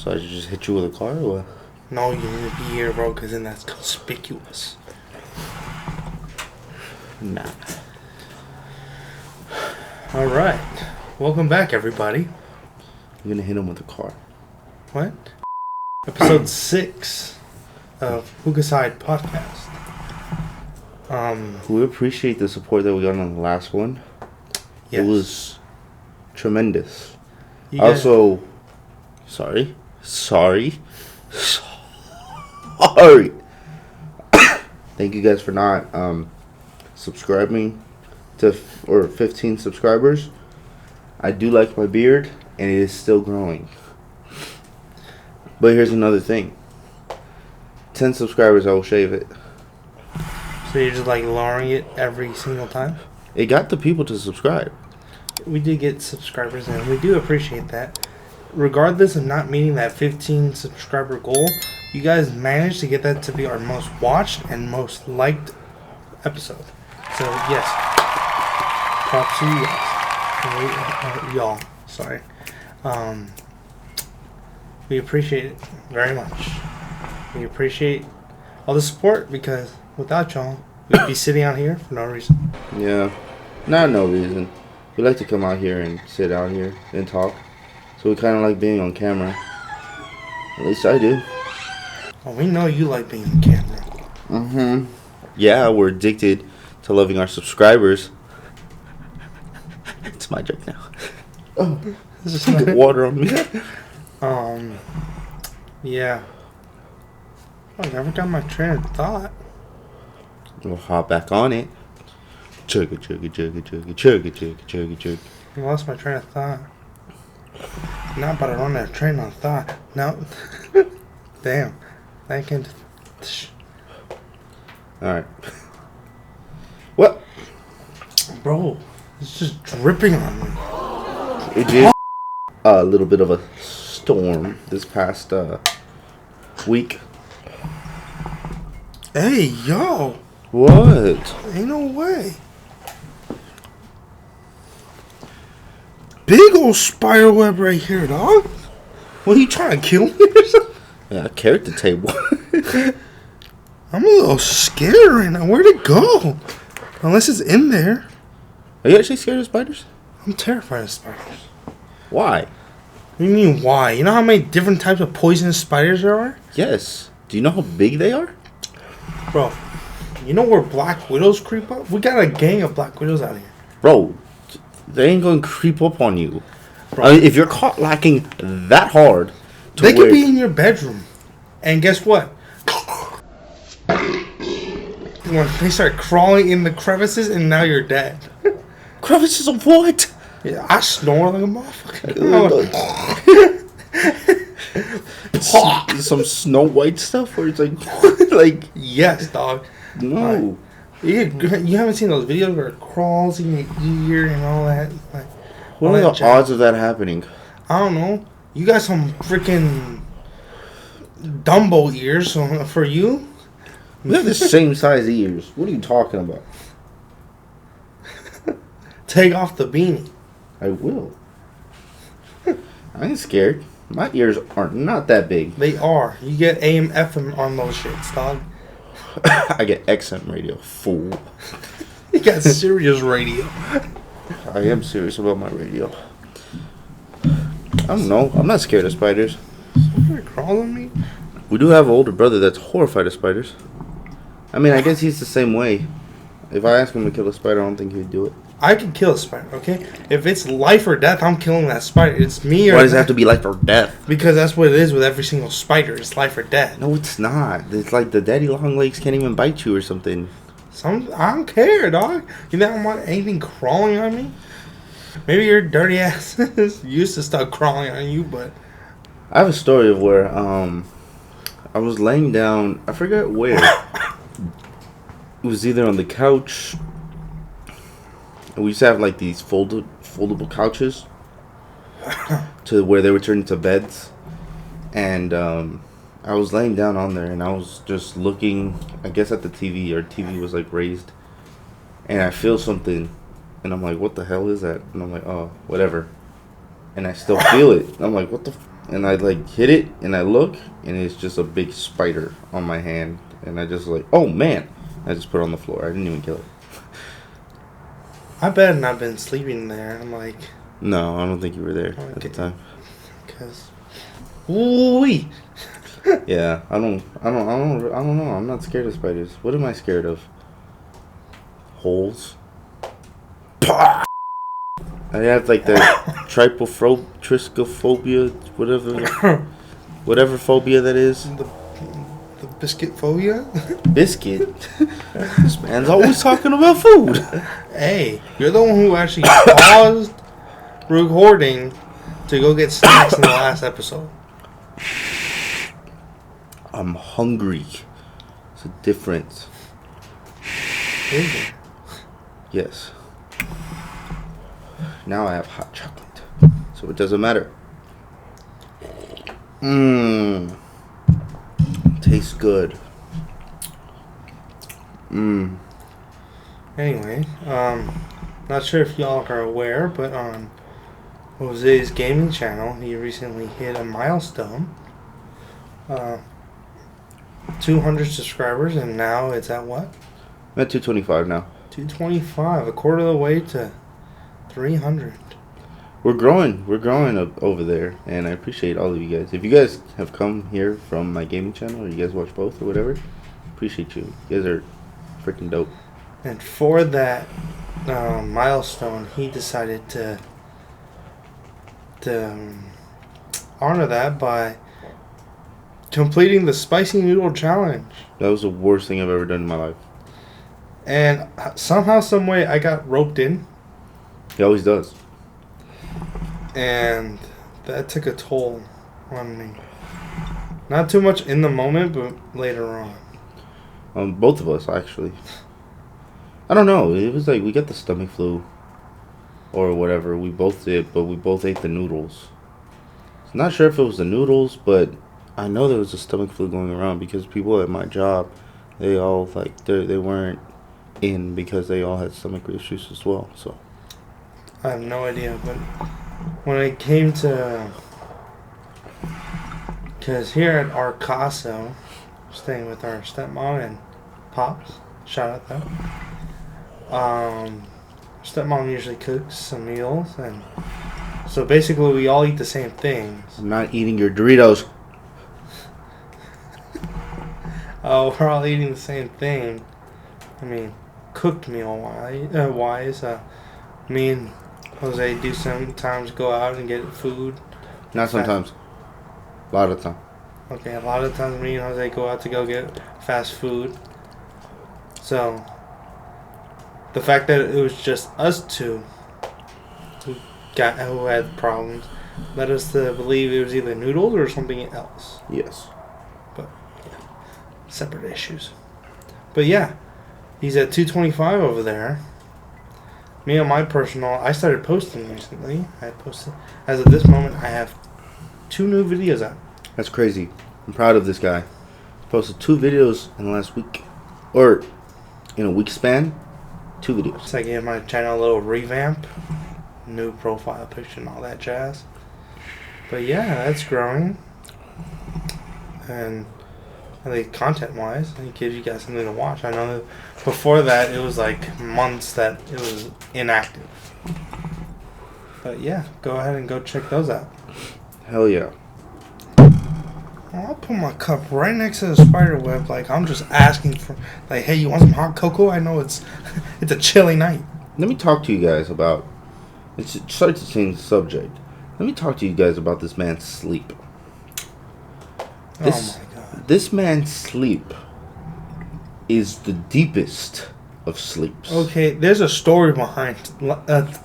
So I should just hit you with a car or what? No, you need to be here, bro, because then that's conspicuous. Nah. Alright. Welcome back, everybody. You're gonna hit him with a car. What? Episode 6 of Hookaside Podcast. We appreciate the support that we got on the last one. Yes. It was tremendous. You guys- Also, sorry. Thank you guys for not subscribing to 15 subscribers. I do like my beard, and it is still growing. But here's another thing. 10 subscribers, I will shave it. So you're just like lowering it every single time? It got the people to subscribe. We did get subscribers, and we do appreciate that. Regardless of not meeting that 15 subscriber goal, you guys managed to get that to be our most watched and most liked episode. So yes, props to you guys. Y'all, sorry. We appreciate it very much. We appreciate all the support, because without y'all, we'd be sitting out here for no reason. Yeah, not no reason. We like to come out here and sit out here and talk. So we kind of like being on camera. At least I do. Well, we know you like being on camera. Mm-hmm. Yeah, we're addicted to loving our subscribers. It's my joke now. Oh, This get water on me. Yeah. I never got my train of thought. We'll hop back on it. Chugga, chugga, chugga, chugga, chugga, chugga, chugga, chugga. I lost my train of thought. Not about to run that train of thought. No. Damn. Thinking. Alright. What? Bro, it's just dripping on me. It did a little bit of a storm this past week. Hey, yo. What? Ain't no way. Big old spider web right here, dog. What, are you trying to kill me or something? Yeah, I carried the table. I'm a little scared right now. Where'd it go? Unless it's in there. Are you actually scared of spiders? I'm terrified of spiders. Why? What do you mean, why? You know how many different types of poisonous spiders there are? Yes. Do you know how big they are? Bro, you know where black widows creep up? We got a gang of black widows out here. Bro, they ain't gonna creep up on you. Bro. I mean, if you're caught lacking that hard, They could be in your bedroom. And guess what? When they start crawling in the crevices, and now you're dead. crevices of what? Yeah, I snore like a motherfucker. Some Snow White stuff where it's like, like Yes, dog. no. You haven't seen those videos where it crawls in your ear and all that? Like, What all are that the jazz. odds of that happening? I don't know. You got some freaking Dumbo ears for you. We have the same size ears. What are you talking about? Take off the beanie. I will. I ain't scared. My ears are not that big. They are. You get AM, FM on those shits, dog. I get XM radio, fool. You got Sirius radio. I am serious about my radio. I don't know. I'm not scared of spiders. Somebody crawl on me? We do have an older brother that's horrified of spiders. I mean, I guess he's the same way. If I ask him to kill a spider, I don't think he'd do it. I can kill a spider, okay? If it's life or death, I'm killing that spider. It's me or... Why does it have to be life or death? Because that's what it is with every single spider. It's life or death. No, it's not. It's like the daddy long legs can't even bite you or something. I don't care, dog. You don't want anything crawling on me? Maybe your dirty ass is used to stuff crawling on you, but... I have a story of where I was laying down. I forget where. It was either on the couch. We used to have like these foldable couches to where they were turned into beds. And I was laying down on there and I was just looking, I guess, at the TV. Our TV was like raised. And I feel something. And I'm like, what the hell is that? And I'm like, oh, whatever. And I still feel it. And I'm like, what the and I like hit it, and I look, and it's just a big spider on my hand, and I just like, oh man, I just put it on the floor. I didn't even kill it. I bet I've been sleeping there. I'm like, no, I don't think you were there at the time. Because, ooh-wee. Yeah, I don't know. I'm not scared of spiders. What am I scared of? Holes. I have like the trichophobia, whatever phobia that is. The biscuit phobia? Biscuit? This man's always talking about food. Hey, you're the one who actually paused recording to go get snacks in the last episode. I'm hungry. It's a difference. Is it? Yes. Now I have hot chocolate, so it doesn't matter. Tastes good. Anyway, not sure if y'all are aware, but on Jose's gaming channel, he recently hit a milestone. 200 subscribers, and now it's at what? I'm at 225 now. 225, a quarter of the way to 300. We're growing up over there, and I appreciate all of you guys. If you guys have come here from my gaming channel, or you guys watch both or whatever, appreciate you. You guys are freaking dope. And for that milestone, he decided to honor that by completing the spicy noodle challenge. That was the worst thing I've ever done in my life. And somehow, some way, I got roped in. He always does. And that took a toll on me. Not too much in the moment, but later on. Both of us, actually. I don't know. It was like we got the stomach flu or whatever. We both did, but we both ate the noodles. Not sure if it was the noodles, but I know there was a stomach flu going around because people at my job, they all like they weren't in because they all had stomach issues as well. So I have no idea, but when it came to, because here at our Casa, staying with our stepmom and pops, shout out them. Stepmom usually cooks some meals, and so basically we all eat the same things. I'm not eating your Doritos. Oh, we're all eating the same thing. I mean, cooked meal wise, me and Jose do sometimes go out and get food. Not sometimes. A lot of time. Okay, a lot of times me and Jose go out to go get fast food. So, the fact that it was just us two who had problems led us to believe it was either noodles or something else. Yes. But, yeah, separate issues. But yeah, he's at 225 over there. Me on my personal, I started posting recently. I posted, as of this moment, I have 2 new videos out. That's crazy. I'm proud of this guy. Posted 2 videos in the last week. Or in a week span, 2 videos. So I gave my channel a little revamp. New profile picture and all that jazz. But yeah, that's growing. And I think content-wise, it gives you guys something to watch. I know that before that, it was like months that it was inactive. But yeah, go ahead and go check those out. Hell yeah. I'll put my cup right next to the spider web. Like, I'm just asking for, like, hey, you want some hot cocoa? I know it's a chilly night. Let me talk to you guys about, it's sorry to change the subject. Let me talk to you guys about this man's sleep. Oh my god. This man's sleep is the deepest of sleeps. Okay, there's a story behind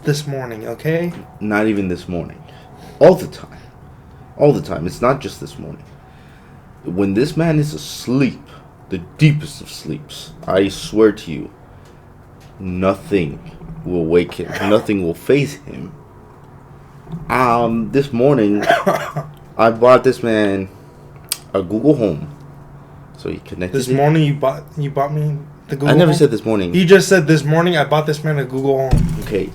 this morning, okay? Not even this morning. All the time. All the time. It's not just this morning. When this man is asleep, the deepest of sleeps, I swear to you, nothing will wake him. Nothing will faze him. This morning, I bought this man a Google Home. So he connected This morning you bought me the Google Home? I never said this morning. You just said this morning I bought this man a Google Home. Okay.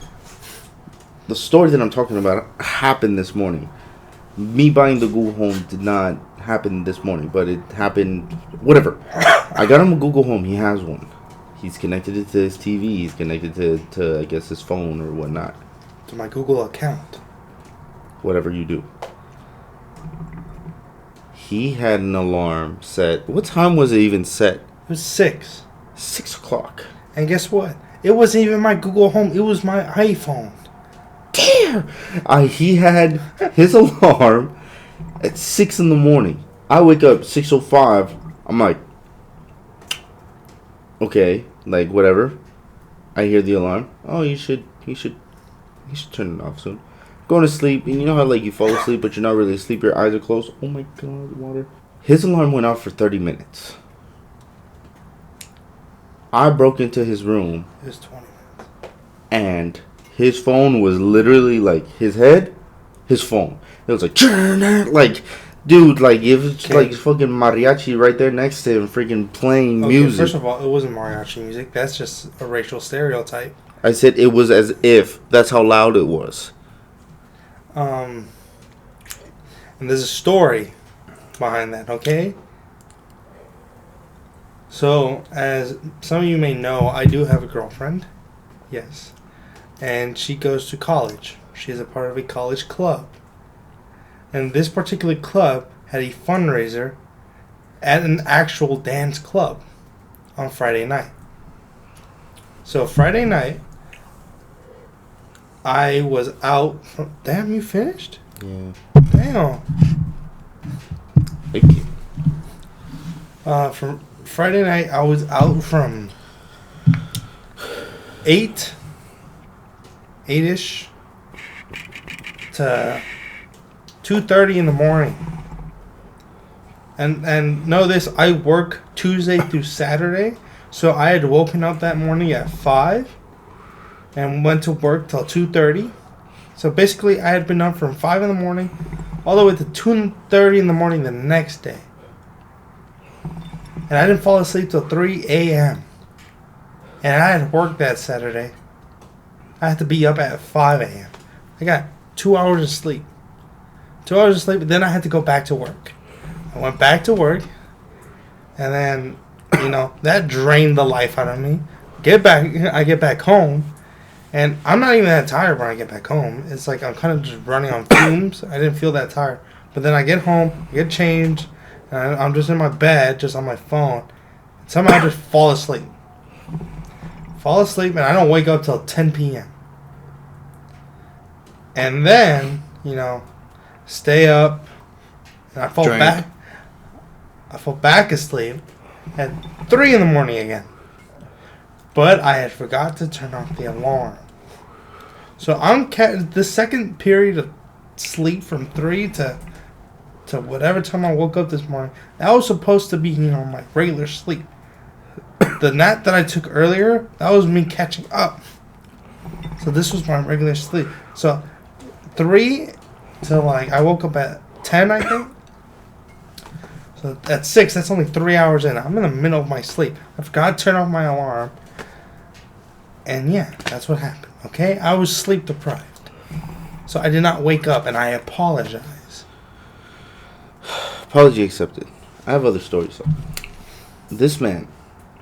The story that I'm talking about happened this morning. Me buying the Google Home did not happen this morning, but it happened. Whatever. I got him a Google Home. He has one. He's connected it to his TV. He's connected to I guess his phone or whatnot. To my Google account. Whatever you do. He had an alarm set. What time was it even set? It was 6. 6 o'clock. And guess what? It wasn't even my Google Home. It was my iPhone. Damn! He had his alarm at 6 in the morning. I wake up 6:05. I'm like, okay, like whatever. I hear the alarm. Oh, he should turn it off soon. Going to sleep, and you know how like you fall asleep, but you're not really asleep. Your eyes are closed. Oh my god, water! His alarm went off for 30 minutes. I broke into his room. It was 20 minutes. And his phone was literally like his head, his phone. It was like, dude, like it was like fucking mariachi right there next to him, freaking playing music. First of all, it wasn't mariachi music. That's just a racial stereotype. I said it was as if that's how loud it was. And there's a story behind that, okay? So, as some of you may know, I do have a girlfriend. Yes. And she goes to college. She is a part of a college club. And this particular club had a fundraiser at an actual dance club on Friday night. So, Friday night, I was out from... Damn, you finished? Yeah. Damn. Thank you. From Friday night, I was out from 8-ish to 2:30 in the morning. And know this, I work Tuesday through Saturday, so I had woken up that morning at 5 and went to work till 2:30. So basically, I had been up from 5 in the morning all the way to 2:30 in the morning the next day. And I didn't fall asleep till 3 a.m. And I had work that Saturday. I had to be up at 5 a.m. I got 2 hours of sleep. 2 hours of sleep, and then I had to go back to work. I went back to work, and then, that drained the life out of me. I get back home, and I'm not even that tired when I get back home. It's like I'm kind of just running on fumes. I didn't feel that tired. But then I get home, I get changed, and I'm just in my bed, just on my phone. Somehow I just fall asleep. And I don't wake up till 10 p.m. And then, stay up, and I fall back asleep at 3 in the morning again. But I had forgot to turn off the alarm. So the second period of sleep from 3 to whatever time I woke up this morning, that was supposed to be, my regular sleep. The nap that I took earlier, that was me catching up. So this was my regular sleep. So 3 to I woke up at 10, I think. So at 6, that's only 3 hours in. I'm in the middle of my sleep. I forgot to turn off my alarm. And yeah, that's what happened. Okay? I was sleep deprived. So I did not wake up, and I apologize. Apology accepted. I have other stories though. This man,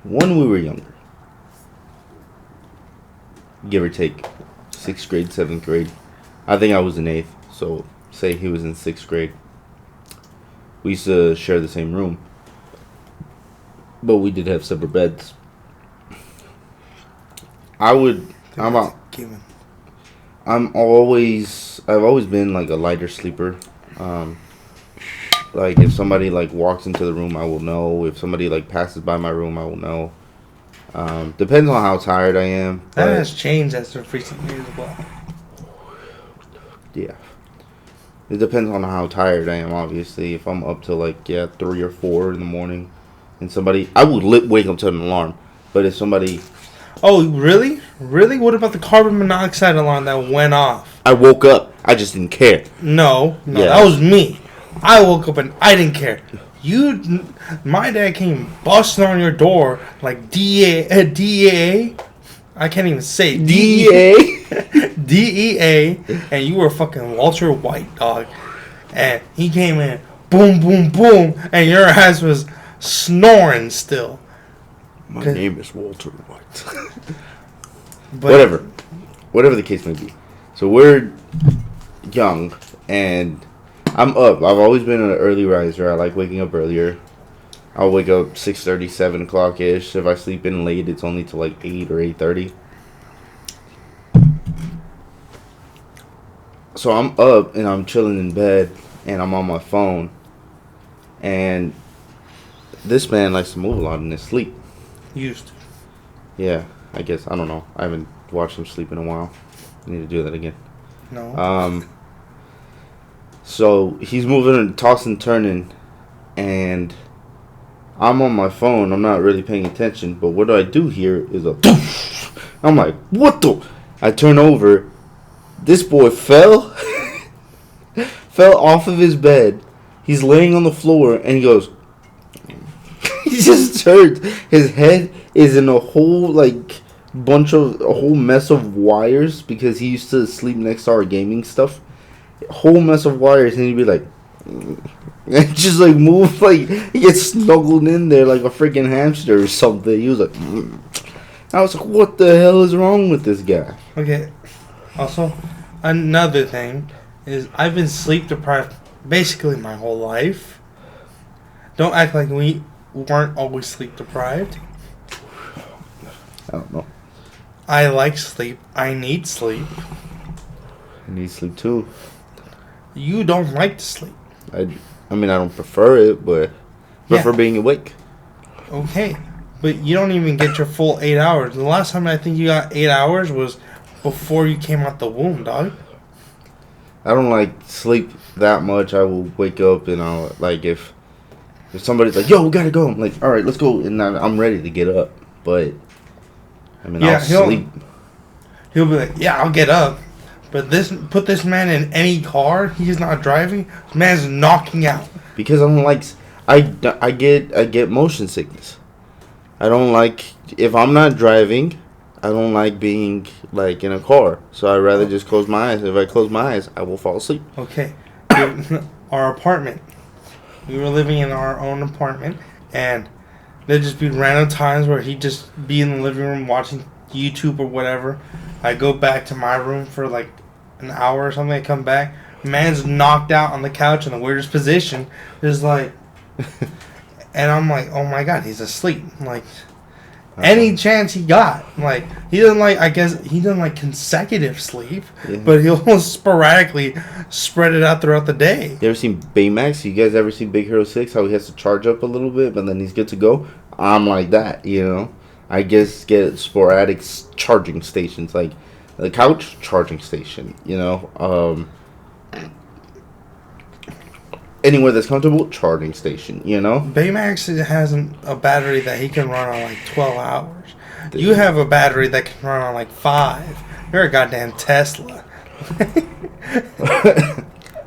when we were younger, give or take, 6th grade, 7th grade. I think I was in 8th, so say he was in 6th grade. We used to share the same room, but we did have separate beds. I've always been like a lighter sleeper. Like if somebody walks into the room, I will know. If somebody passes by my room, I will know. Depends on how tired I am. That has changed as of recent years as well. Yeah. It depends on how tired I am, obviously. If I'm up till 3 or 4 in the morning, and I would wake up to an alarm. But if somebody... Oh, really? Really? What about the carbon monoxide alarm that went off? I woke up. I just didn't care. No, yeah. That was me. I woke up and I didn't care. My dad came busting on your door like DEA. I can't even say DEA. DEA, and you were fucking Walter White, dog. and he came in, boom, boom, boom, and your ass was snoring still. My name is Walter White. But Whatever the case may be. So we're young, and I'm up. I've always been an early riser. I like waking up earlier. I'll wake up 6:30, 7 o'clock ish. If I sleep in late, it's only till like 8 or 8:30. So I'm up and I'm chilling in bed and I'm on my phone. And this man likes to move a lot in his sleep. Used to. Yeah, I guess. I don't know. I haven't watched him sleep in a while. I need to do that again. No. So he's moving and tossing, turning, and I'm on my phone. I'm not really paying attention, but what I do hear is a. I'm like, what the? I turn over. This boy fell, fell off of his bed. He's laying on the floor, and he goes. He just turns. His head is in a whole a whole mess of wires because he used to sleep next to our gaming stuff. A whole mess of wires, and he'd be like, and just like move like he gets snuggled in there like a freaking hamster or something. He was like, I was like, what the hell is wrong with this guy? Okay. Also, another thing is I've been sleep deprived basically my whole life. Don't act like we weren't always sleep deprived. I don't know. I like sleep. I need sleep. I need sleep too. You don't like to sleep. I mean, I don't prefer it, but prefer being awake. Okay. But you don't even get your full 8 hours. The last time I think you got 8 hours was before you came out the womb, dog. I don't like sleep that much. I will wake up and I'll like if somebody's like, "Yo, we gotta go," I'm like, "All right, let's go," and I'm ready to get up. But I mean, I'll sleep. He'll be like, "Yeah, I'll get up," but put this man in any car. He's not driving. This man's knocking out. Because I don't like. I get motion sickness. I don't like if I'm not driving. I don't like being like in a car, so I'd rather just close my eyes. If I close my eyes, I will fall asleep. Okay, our apartment. We were living in our own apartment, and there'd just be random times where he'd just be in the living room watching YouTube or whatever. I go back to my room for like an hour or something. I come back, man's knocked out on the couch in the weirdest position. Just like, and I'm like, oh my god, he's asleep. Like. Any chance he got, like he doesn't like. I guess he doesn't like consecutive sleep, but he'll sporadically spread it out throughout the day. You ever seen Baymax? You guys ever seen Big Hero 6? How he has to charge up a little bit, but then he's good to go. I'm like that, you know. I guess get sporadic charging stations, like the couch charging station, you know. Anywhere that's comfortable, charging station, you know? Baymax has a battery that he can run on like 12 hours. You have a battery that can run on like 5. You're a goddamn Tesla.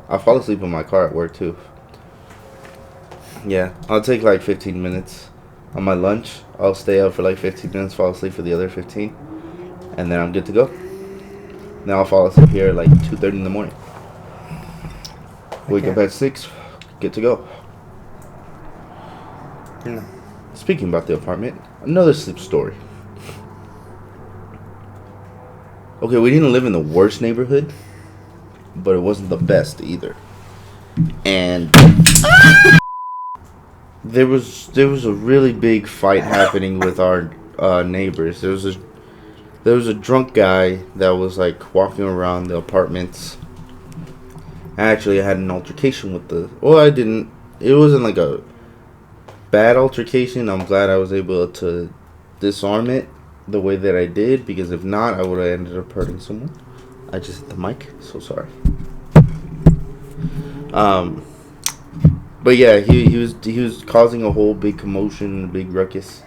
I fall asleep in my car at work too. Yeah, I'll take like 15 minutes on my lunch. I'll stay up for like 15 minutes, fall asleep for the other 15. And then I'm good to go. Then I'll fall asleep here at like 2:30 in the morning. Wake up at 6. Get to go. No. Speaking about the apartment, another sleep story. Okay, we didn't live in the worst neighborhood, but it wasn't the best either. And there was a really big fight happening with our neighbors. There was a drunk guy that was like walking around the apartments. Actually, I had an altercation with I didn't. It wasn't like a bad altercation. I'm glad I was able to disarm it the way that I did, because if not, I would have ended up hurting someone. I just hit the mic, so sorry. But yeah, he was causing a whole big commotion, a big ruckus,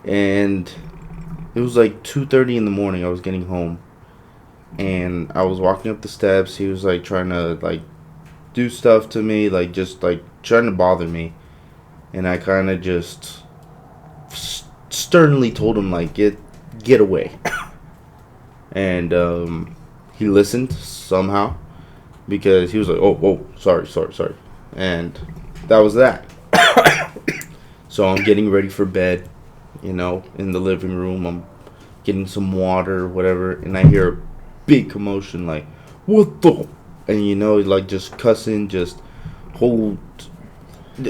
and it was like 2:30 in the morning. I was getting home. And I was walking up the steps. He was like trying to like do stuff to me, like just like trying to bother me. And I kind of just sternly told him like get away. And he listened somehow. because he was like, "Oh, whoa, sorry," and that was that. So I'm getting ready for bed, in the living room. I'm getting some water, whatever, and I hear a big commotion, like, "What the?" And like just cussing, just whole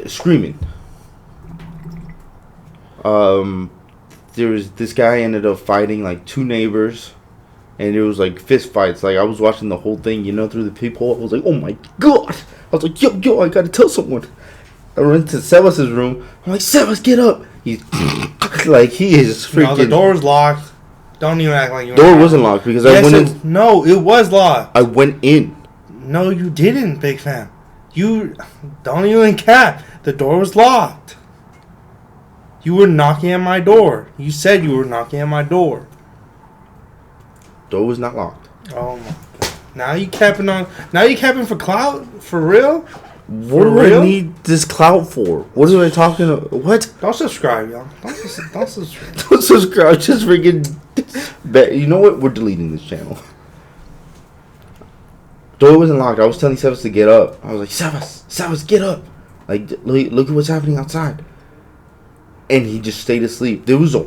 screaming. There was this guy ended up fighting like two neighbors, and it was like fist fights. Like I was watching the whole thing, through the peephole. I was like, "Oh my god!" I was like, "Yo, I gotta tell someone." I went to Sebas' room. I'm like, "Sebas, get up!" He's like, he is freaking. No, the door was locked. Don't even act like you. Door wasn't locked because I went in. No, it was locked. I went in. No, you didn't, big fan. You don't even cap. The door was locked. You were knocking at my door. You said you were knocking at my door. Door was not locked. Oh my god! Now you capping for clout? For real? What do I need this clout for? What are I talking about? What? Don't subscribe, y'all. Don't subscribe. Don't subscribe. Just freaking. You know what? We're deleting this channel. Door wasn't locked. I was telling Sebas to get up. I was like, Sebas, get up. Like, look at what's happening outside. And he just stayed asleep. There was a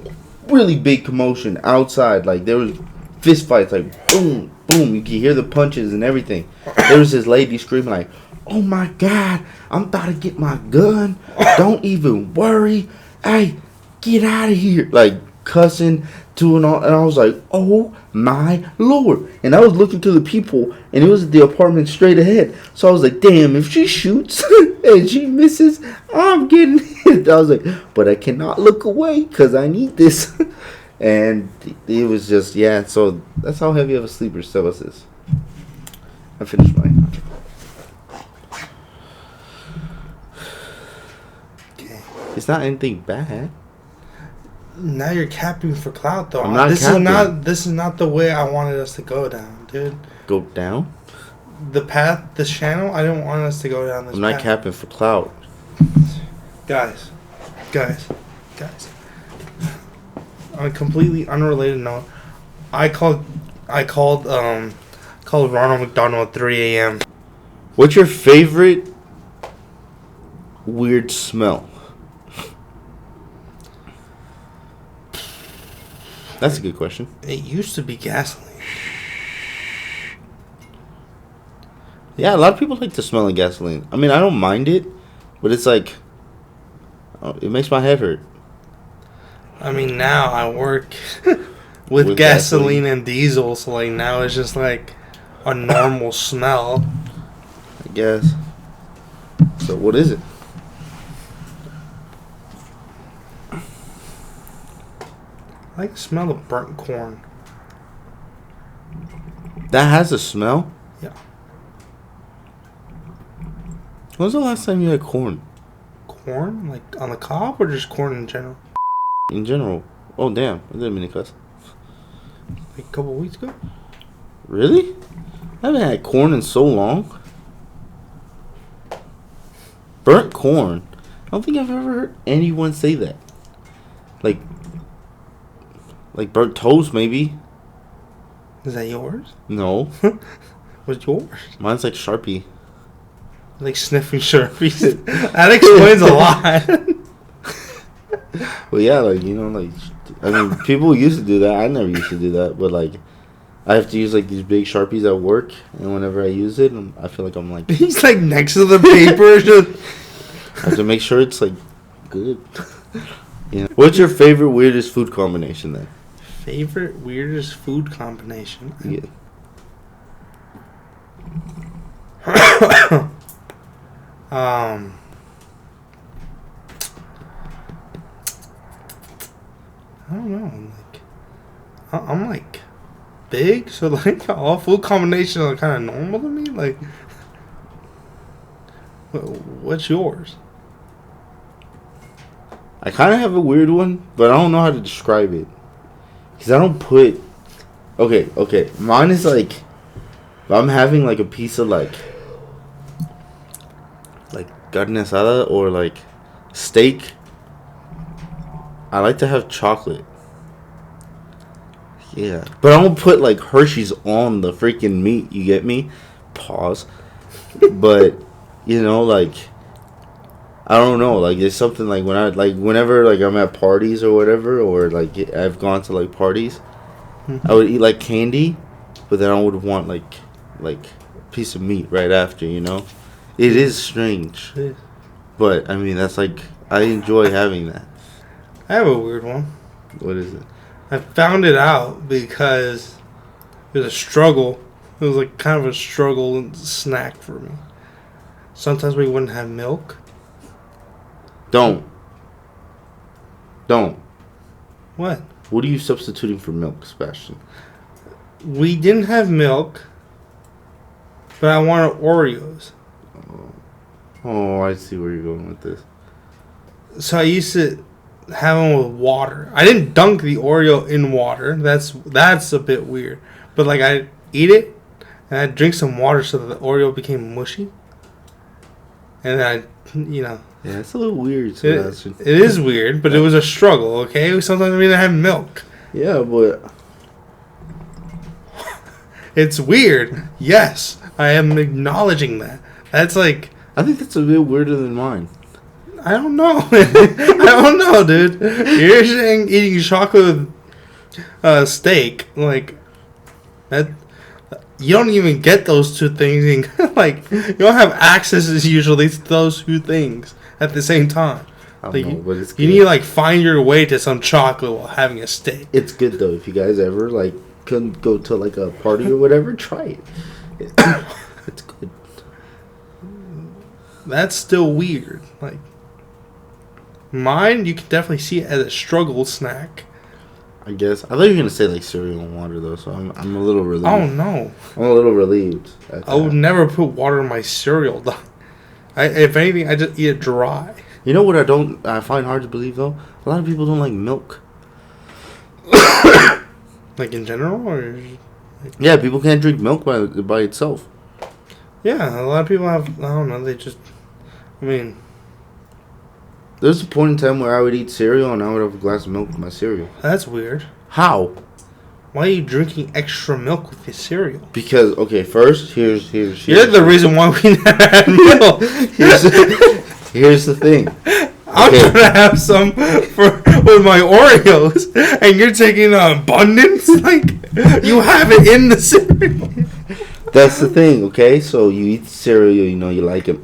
really big commotion outside. Like, there was fist fights. Like, boom, boom. You could hear the punches and everything. There was this lady screaming like, "Oh my God, I'm about to get my gun. Don't even worry. Hey, get out of here." Like, cussing, doing all. And I was like, "Oh my Lord." And I was looking to the people, and it was at the apartment straight ahead. So I was like, "Damn, if she shoots and she misses, I'm getting hit." I was like, "But I cannot look away because I need this." And it was just, yeah. So that's how heavy of a sleeper Sebas is. I finished mine. It's not anything bad. Now you're capping for clout, though. I'm not capping. This is not the way I wanted us to go down, dude. Go down? The path, this channel, I didn't want us to go down this path. I'm not capping for clout. Guys. On a completely unrelated note, I called Ronald McDonald at 3 a.m. What's your favorite weird smell? That's a good question. It used to be gasoline. Yeah, a lot of people like the smell of gasoline. I mean, I don't mind it, but it's like, it makes my head hurt. I mean, now I work with gasoline and diesel, so like now it's just like a normal smell. I guess. So what is it? I like the smell of burnt corn. That has a smell? Yeah. When was the last time you had corn? Corn? Like on the cob or just corn in general? In general. Oh, damn. I didn't mean to cuss. Like a couple weeks ago? Really? I haven't had corn in so long. Burnt corn? I don't think I've ever heard anyone say that. Like burnt toast, maybe. Is that yours? No. What's yours? Mine's like Sharpie. Like sniffing Sharpies. That explains a lot. Well, yeah, like, I mean, people used to do that. I never used to do that, but like, I have to use like these big Sharpies at work, and whenever I use it, I feel like I'm like. He's like next to the paper. I have to make sure it's like good. What's your favorite weirdest food combination then? Favorite weirdest food combination? Yeah. I don't know. I'm like big, so like all food combinations are kind of normal to me. Like, what's yours? I kind of have a weird one, but I don't know how to describe it. Because I don't put... Okay. Mine is like... If I'm having like a piece of like carne asada or like steak, I like to have chocolate. Yeah. But I don't put like Hershey's on the freaking meat, you get me? Pause. But you know, like I don't know, like it's something like whenever like I'm at parties or whatever, or like I've gone to like parties, I would eat like candy, but then I would want like a piece of meat right after. You know, it is strange, but I mean that's like I enjoy having that. I have a weird one. What is it? I found it out because it was a struggle. It was like kind of a struggle snack for me. Sometimes we wouldn't have milk. Don't. What? What are you substituting for milk, Sebastian? We didn't have milk, but I wanted Oreos. Oh, I see where you're going with this. So I used to have them with water. I didn't dunk the Oreo in water. That's a bit weird. But like I eat it and I drink some water so that the Oreo became mushy. And then Yeah, it's a little weird, Sebastian. It is weird, but it was a struggle, okay? Sometimes we didn't have milk. Yeah, but It's weird. Yes, I am acknowledging that. That's like... I think that's a bit weirder than mine. I don't know. I don't know, dude. You're saying eating chocolate with steak. Like, that... You don't even get those two things. Like, you don't have access usually to those two things at the same time. I Like, don't know, but it's good. you need to, like, find your way to some chocolate while having a steak. It's good, though. If you guys ever, like, couldn't go to, like, a party or whatever, try it. It's good. That's still weird. Like, mine, you can definitely see it as a struggle snack. I guess. I thought you were going to say, like, cereal and water, though, so I'm a little relieved. Oh, no. I'm a little relieved. I would never put water in my cereal, though. If anything, I just eat it dry. You know what I find hard to believe, though? A lot of people don't like milk. Like, in general? Or Yeah, people can't drink milk by itself. yeah, a lot of people have... I don't know, they just... I mean... There's a point in time where I would eat cereal and I would have a glass of milk with my cereal. That's weird. How? Why are you drinking extra milk with your cereal? Because, okay, first, here's You're the reason why we never had milk. here's the thing. I'm trying to have some with my Oreos, and you're taking abundance? Like, you have it in the cereal. That's the thing, okay? So you eat cereal, you know, you like it.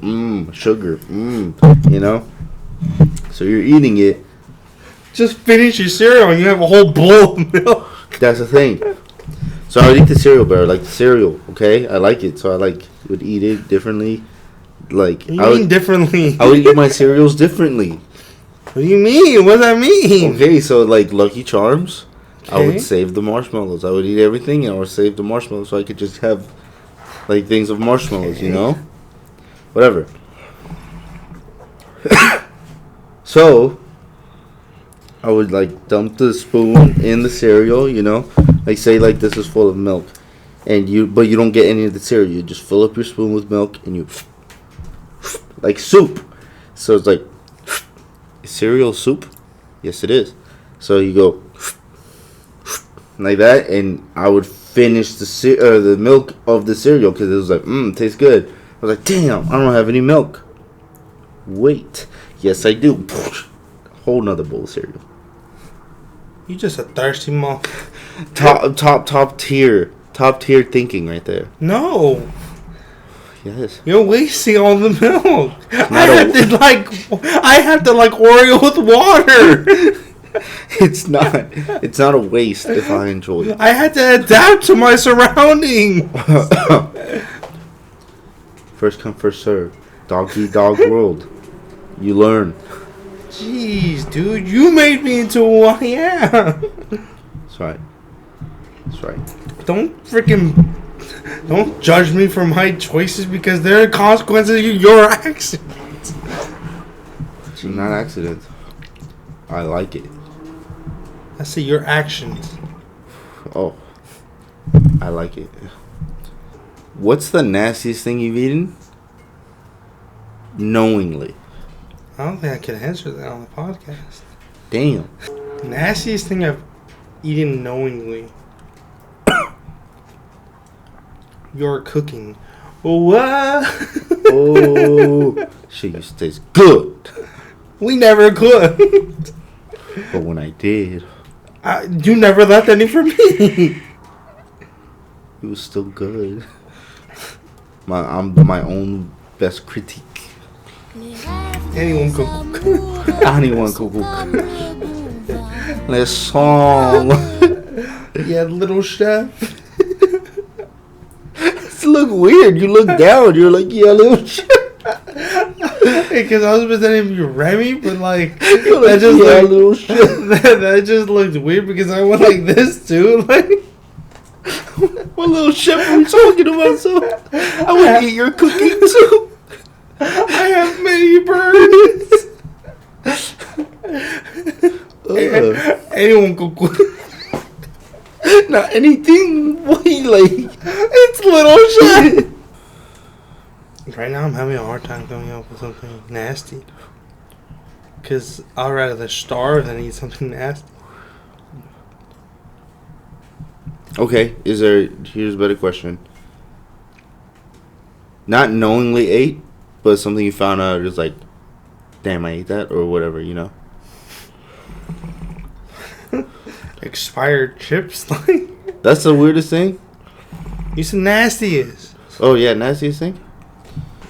Sugar. You know? So you're eating it. Just finish your cereal and you have a whole bowl of milk. That's the thing. So I would eat the cereal better. Like the cereal, okay? I like it. So I would eat it differently. Like, Differently? I would eat my cereals differently. What do you mean? What does that mean? Okay, so like Lucky Charms, I Okay. would save the marshmallows. I would eat everything and I would save the marshmallows so I could just have like things of marshmallows, Okay. you know? Whatever. So I would like dump the spoon in the cereal, you know? Like say like this is full of milk. But you don't get any of the cereal. You just fill up your spoon with milk and you like soup. So it's like cereal soup? Yes, it is. So you go like that, and I would finish the milk of the cereal because it was like, it tastes good. I was like, damn, I don't have any milk. Wait, yes, I do. Whole nother bowl of cereal. You just a thirsty mother. Top tier thinking right there. No. Yes. You're wasting all the milk. I have to like Oreo with water. It's not a waste if I enjoy it. I had to adapt to my surroundings. First come, first serve. Dog eat dog world. You learn. Jeez, dude, you made me into who I am. That's right. Don't judge me for my choices because there are consequences to your actions. It's not accident. I like it. I say your actions. Oh. I like it. What's the nastiest thing you've eaten? Knowingly. I don't think I can answer that on the podcast. Damn. Nastiest thing I've eaten knowingly. Your cooking. What? Oh, shit used to taste good. We never could. But when I did, You never left any for me. it was still good. I'm my own best critique. Anyone could. Anyone could cook. Let's song. Yeah, little chef. It look weird. You look down. You're like, yeah, little chef. Because I was pretending to be Remy, but like That just yeah, little shit. that just looked weird because I went like this too. Like, What little chef are we talking about? So I would eat your cooking too. I have many birds. Anyone could cook. Not anything. What like? It's little shit. Right now, I'm having a hard time coming up with something nasty. Because I'd rather starve than eat something nasty. Okay, here's a better question. Not knowingly ate, but something you found out just like, damn, I ate that, or whatever, you know? Expired chips, like. That's the weirdest thing? You said nastiest. Oh, yeah, nastiest thing?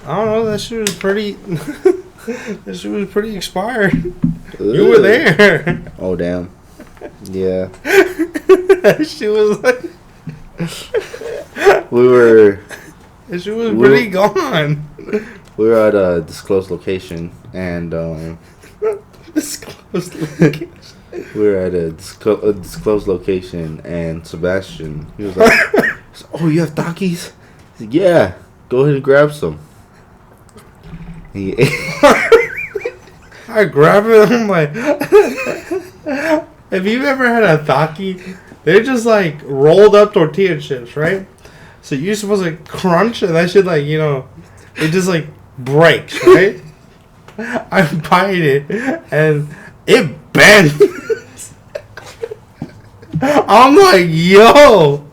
I don't know, that shit was pretty. That shit was pretty expired. You were there. Oh, damn. Yeah. That shit was like. We were That shit was pretty gone. we were at a disclosed location, and Disclosed location. we were at a disclosed location, and Sebastian, he was like, "Oh, you have Takis?" He's like, "Yeah, go ahead and grab some." He I grab it. I'm like, if you've ever had a Taki, they're just like rolled up tortilla chips, right? So you're supposed to crunch and that shit, like, you know, it just like breaks, right? I bite it and it bends. I'm like, yo.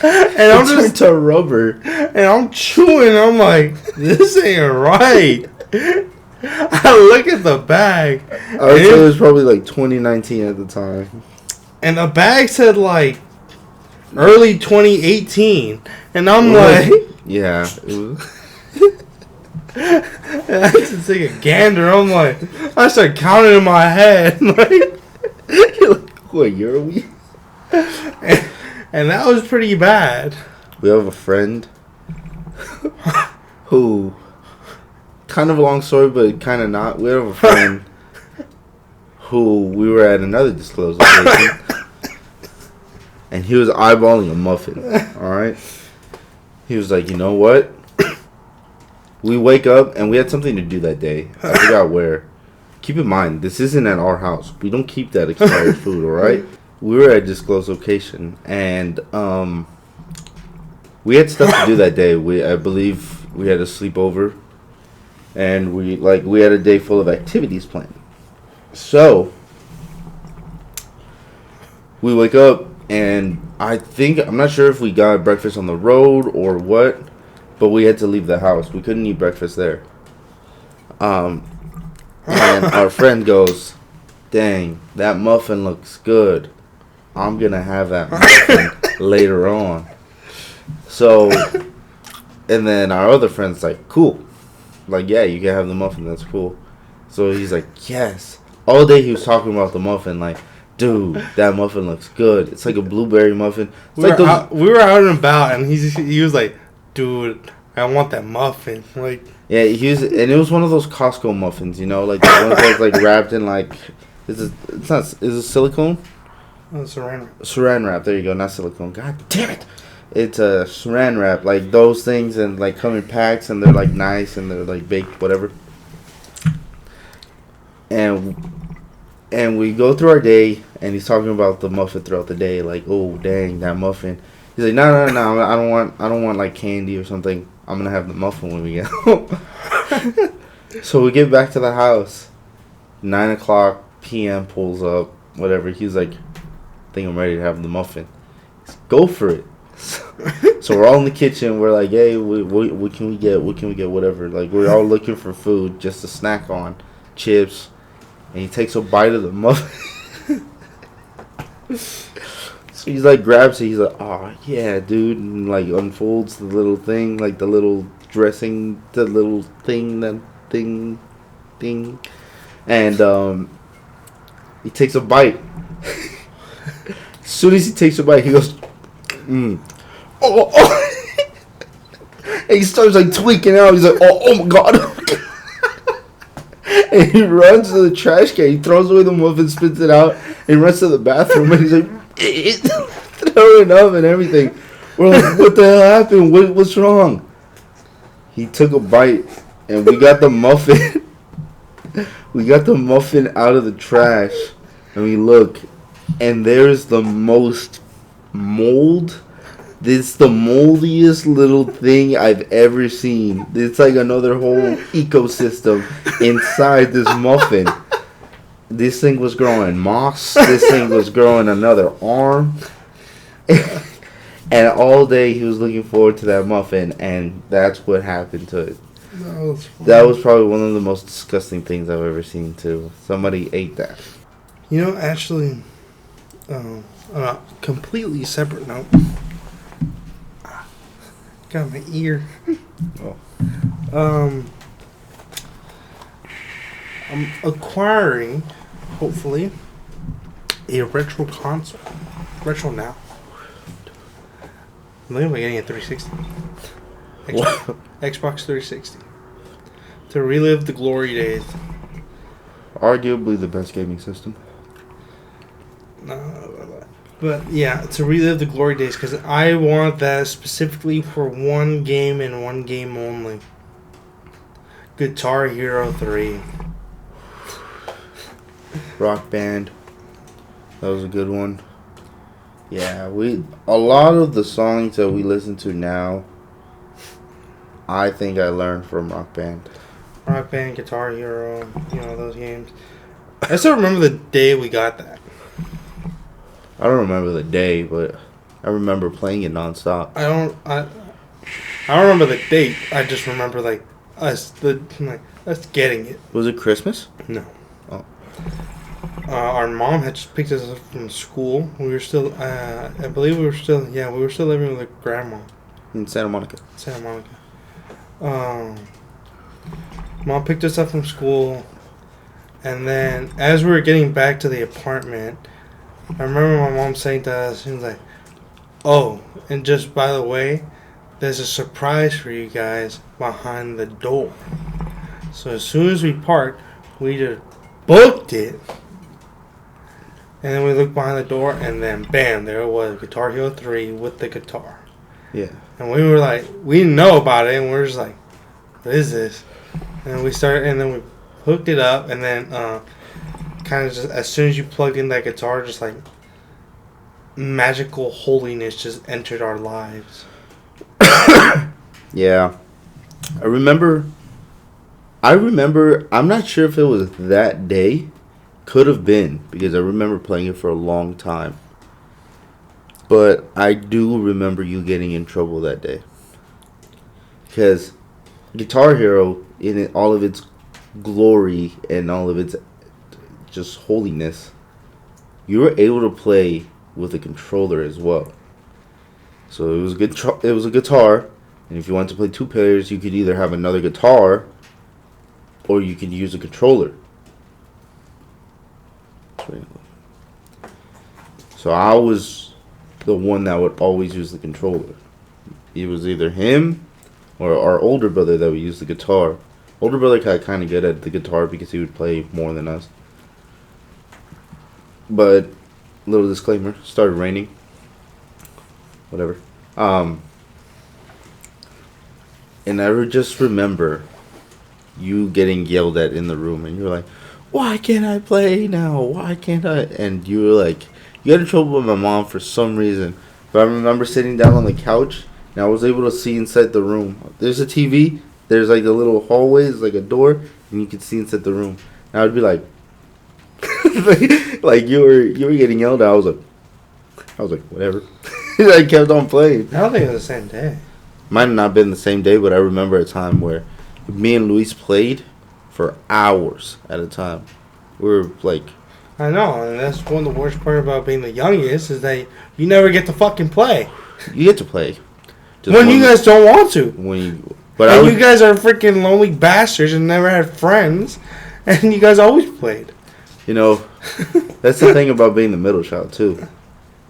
And I'm just to rubber. and I'm chewing. I'm like, this ain't right. I look at the bag. I would say it was probably like 2019 at the time. And the bag said like early 2018. And I'm like, yeah, it was. I just take a gander. I'm like, I start counting in my head. Like, You're like, what year are we? and that was pretty bad. We have a friend who, kind of a long story, but kind of not. We have a friend who we were at another disclosed location, and he was eyeballing a muffin. All right, he was like, you know what? We wake up and we had something to do that day. I forgot where. Keep in mind, this isn't at our house. We don't keep that expired food. All right. We were at a disclosed location, and we had stuff to do that day. I believe we had a sleepover, and we had a day full of activities planned. So we wake up, and I'm not sure if we got breakfast on the road or what, but we had to leave the house. We couldn't eat breakfast there. And our friend goes, "Dang, that muffin looks good. I'm gonna have that muffin later on." So, and then our other friend's like, "Cool, like, yeah, you can have the muffin. That's cool." So he's like, "Yes." All day he was talking about the muffin, like, "Dude, that muffin looks good. It's like a blueberry muffin." It's We were out and about, and he was like, "Dude, I want that muffin." Like, yeah, and it was one of those Costco muffins, you know, like the ones that's like wrapped in like, is it silicone? Saran wrap. Saran wrap. There you go, not silicone. God damn it! It's a saran wrap, like those things, and like come in packs, and they're like nice, and they're like baked, whatever. And we go through our day, and he's talking about the muffin throughout the day, like, "Oh, dang, that muffin." He's like, no, I don't want like candy or something. I'm gonna have the muffin when we get home. So we get back to the house. 9:00 p.m. pulls up. Whatever. He's like, "I think I'm ready to have the muffin." Go for it. So we're all in the kitchen. We're like, hey, what can we get? What can we get? Whatever. Like, we're all looking for food just to snack on. Chips. And he takes a bite of the muffin. So he's like, grabs it. He's like, oh, yeah, dude. And like unfolds the little thing. Like the little dressing. The little thing. That thing. And he takes a bite. As soon as he takes a bite, he goes, oh. And he starts like tweaking out. He's like, oh my god. And he runs to the trash can. He throws away the muffin, spits it out, and he runs to the bathroom. And he's like, throwing up and everything. We're like, what the hell happened? What's wrong? He took a bite, and we got the muffin. We got the muffin out of the trash, and we look, and there's the most mold. This is the moldiest little thing I've ever seen. It's like another whole ecosystem inside this muffin. This thing was growing moss. This thing was growing another arm. And all day he was looking forward to that muffin, and that's what happened to it. That was probably one of the most disgusting things I've ever seen, too. Somebody ate that. You know, actually, on a completely separate note, got my ear. Oh. I'm acquiring, hopefully, a retro console. Retro now. I'm thinking about getting a 360. Xbox 360. To relive the glory days. Arguably the best gaming system. But yeah, to relive the glory days, because I want that specifically for one game and one game only. Guitar Hero 3. Rock Band. That was a good one. Yeah, a lot of the songs that we listen to now, I think I learned from Rock Band. Rock Band, Guitar Hero, those games. I still remember the day we got that. I don't remember the day, but I remember playing it nonstop. I don't remember the date. I just remember us getting it. Was it Christmas? No. Oh. Our mom had just picked us up from school. We were still, I believe we were still living with a grandma. In Santa Monica. Mom picked us up from school, and then as we were getting back to the apartment, I remember my mom saying to us, she was like, oh, and just by the way, there's a surprise for you guys behind the door. So as soon as we parked, we just booked it. And then we looked behind the door, and then bam, there it was, Guitar Hero 3 with the guitar. Yeah. And we were like, we didn't know about it, and we were just like, what is this? And then we hooked it up, and then kind of just as soon as you plugged in that guitar, just like magical holiness just entered our lives. Yeah. I remember, I'm not sure if it was that day. Could have been, because I remember playing it for a long time. But I do remember you getting in trouble that day. Because Guitar Hero, in all of its glory and all of its just holiness, you were able to play with a controller as well. So it was it was a guitar, and if you wanted to play two players, you could either have another guitar or you could use a controller. So I was the one that would always use the controller. It was either him or our older brother that would use the guitar. Older brother got kind of good at the guitar because he would play more than us. But, little disclaimer, started raining. Whatever. And I just remember you getting yelled at in the room, and you're like, why can't I play now? Why can't I? And you were like, you got in trouble with my mom for some reason. But I remember sitting down on the couch, and I was able to see inside the room. There's a TV. There's like a little hallway. There's like a door, and you can see inside the room. And I would be like, like you were getting yelled at. I was like, whatever. I kept on playing. I don't think it was the same day. Might have not been the same day, but I remember a time where me and Luis played for hours at a time. We were like... I know, and that's one of the worst part about being the youngest is that you never get to fucking play. You get to play. When you guys don't want to. But you guys are freaking lonely bastards and never had friends, and you guys always played. You know, that's the thing about being the middle child, too.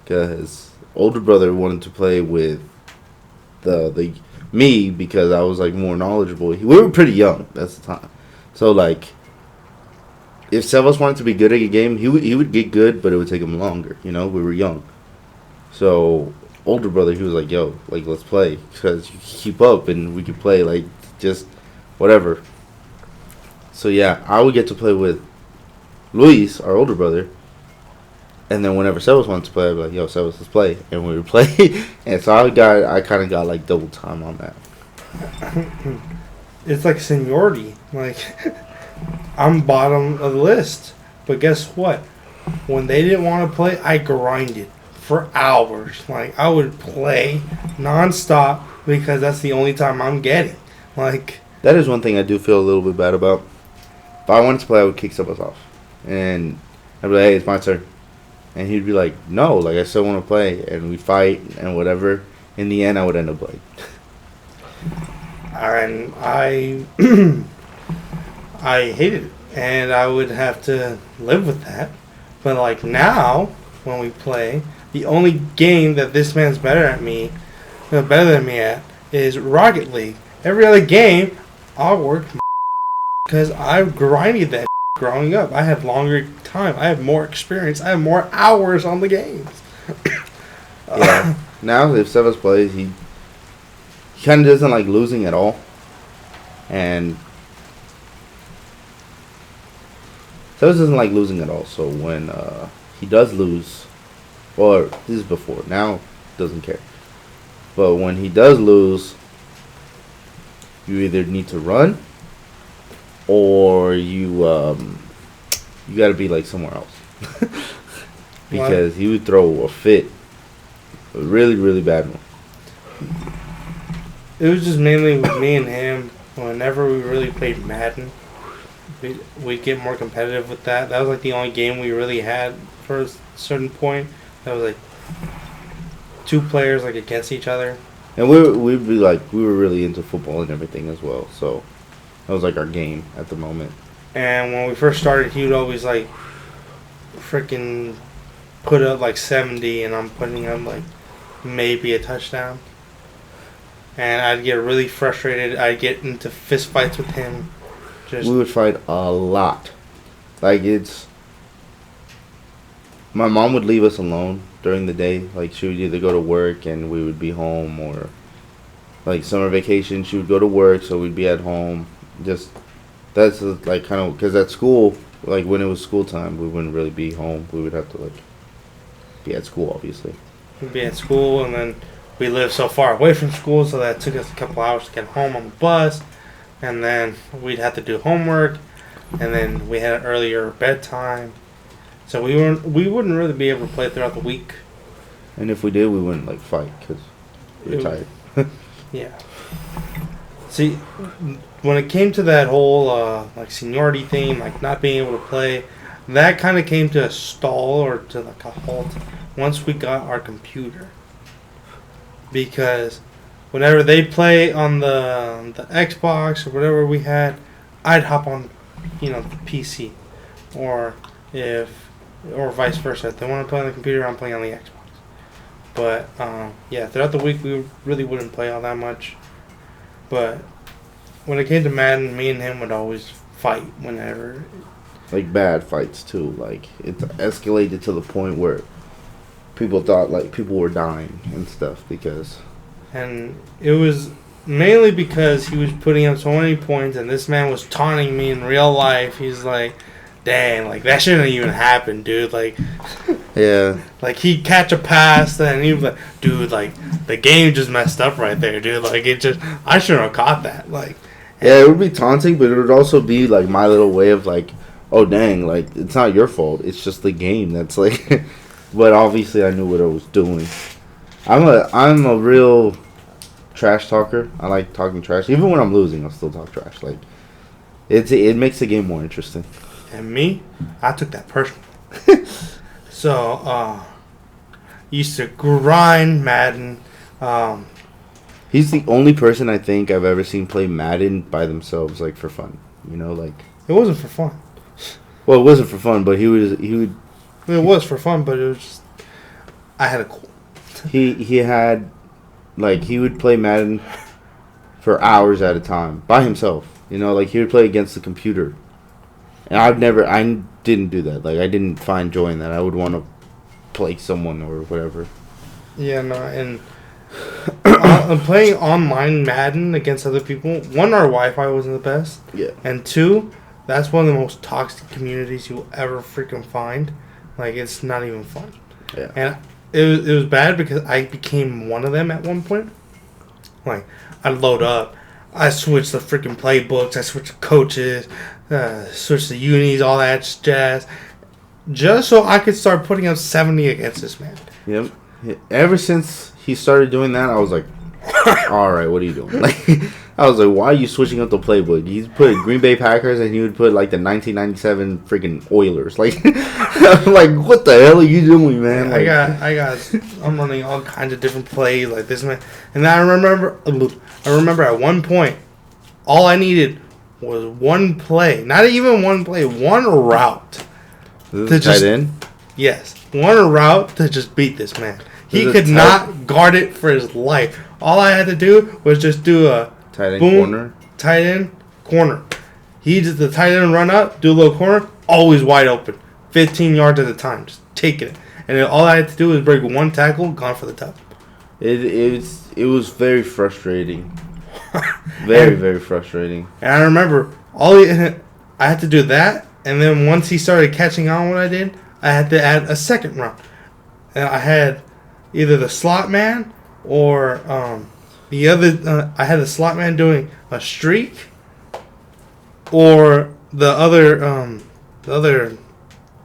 Because older brother wanted to play with me because I was, like, more knowledgeable. We were pretty young. That's the time. So, like, if Sebas wanted to be good at a game, he would get good, but it would take him longer. You know, we were young. So, older brother, he was like, yo, like, let's play. Because you can keep up and we could play, like, just whatever. So, yeah, I would get to play with Luis, our older brother. And then whenever Sebas wanted to play, I'd be like, yo, Sebas, let's play. And we would play. And so I kind of got, like, double time on that. It's like seniority. Like, I'm bottom of the list. But guess what? When they didn't want to play, I grinded for hours. Like, I would play nonstop because that's the only time I'm getting. Like, that is one thing I do feel a little bit bad about. If I wanted to play, I would kick Sebas off. And I'd be like, hey, it's my turn. And he'd be like, no, like, I still want to play. And we'd fight and whatever. In the end, I would end up playing. And I hated it. And I would have to live with that. But, like, now, when we play, the only game that this man's better than me at is Rocket League. Every other game, I'll work because I grinded that growing up. I had longer time. I have more experience. I have more hours on the games. Yeah. Now, if Sebas plays, he kind of doesn't like losing at all. And Sebas doesn't like losing at all. So when he does lose, or this is before, now doesn't care. But when he does lose, you either need to run or you got to be like somewhere else. Because what? He would throw a fit. A really, really bad one. It was just mainly with me and him. Whenever we really played Madden, we'd get more competitive with that. That was like the only game we really had for a certain point. That was like two players like against each other. And we'd be like, we were really into football and everything as well. So that was like our game at the moment. And when we first started, he would always like freaking put up like 70, and I'm putting up like maybe a touchdown. And I'd get really frustrated. I'd get into fist fights with him. We would fight a lot. Like, my mom would leave us alone during the day. Like, she would either go to work and we would be home, or like summer vacation, she would go to work, so we'd be at home. Just, that's like kind of, because at school, like when it was school time, we wouldn't really be home. We would have to like be at school, obviously. We'd be at school, and then we lived so far away from school, so that took us a couple hours to get home on the bus. And then we'd have to do homework, and then we had an earlier bedtime. So we wouldn't really be able to play throughout the week. And if we did, we wouldn't like fight because we were tired. Yeah. See, when it came to that whole like seniority thing, like not being able to play, that kind of came to a stall or to like a halt once we got our computer. Because whenever they play on the Xbox or whatever we had, I'd hop on, the PC, or vice versa. If they want to play on the computer, I'm playing on the Xbox. But yeah, throughout the week we really wouldn't play all that much. But when it came to Madden, me and him would always fight whenever. Like bad fights too. Like it escalated to the point where people thought like people were dying and stuff because. And it was mainly because he was putting up so many points, and this man was taunting me in real life. He's like, dang, like, that shouldn't even happen, dude. Like, yeah. Like, he'd catch a pass, and he was like, dude, like, the game just messed up right there, dude. Like, I shouldn't have caught that. Like, yeah, it would be taunting, but it would also be, like, my little way of, like, oh, dang, like, it's not your fault. It's just the game that's, like, but obviously I knew what I was doing. I'm a real trash talker. I like talking trash. Even when I'm losing, I'll still talk trash. Like it makes the game more interesting. And me, I took that personal. So, used to grind Madden. He's the only person I think I've ever seen play Madden by themselves, like for fun. You know, like It wasn't for fun. well, it wasn't for fun, but he would. I mean, it was for fun, but it was just I had a cool. He had like he would play Madden for hours at a time by himself. You know, like he would play against the computer. And I didn't do that. Like I didn't find joy in that. I would want to play someone or whatever. Yeah, no, and playing online Madden against other people. One, our Wi-Fi wasn't the best. Yeah. And two, that's one of the most toxic communities you'll ever freaking find. Like it's not even fun. Yeah. And it was bad because I became one of them at one point. Like I'd load up, I switched the freaking playbooks, I switched the coaches, switched the unis, all that jazz, just so I could start putting up 70 against this man. Yep. Ever since he started doing that, I was like, all right, what are you doing? Like, I was like, why are you switching up the playbook? He's put Green Bay Packers and he would put like the 1997 freaking Oilers. Like, I'm like, what the hell are you doing, man? Like, I'm running all kinds of different plays like this, man. And I remember at one point, all I needed was one play, not even one play, one route to just tight end. Yes, one route to just beat this man. He could not guard it for his life. All I had to do was just do a tight end boom, corner. Tight end corner. He did the tight end run up, do a little corner, always wide open, 15 yards at a time, just taking it. And then all I had to do was break one tackle, gone for the top. It was very frustrating. Very frustrating. And I remember I had to do that, and then once he started catching on what I did, I had to add a second round. And I had either the slot man or the other. I had the slot man doing a streak, or the other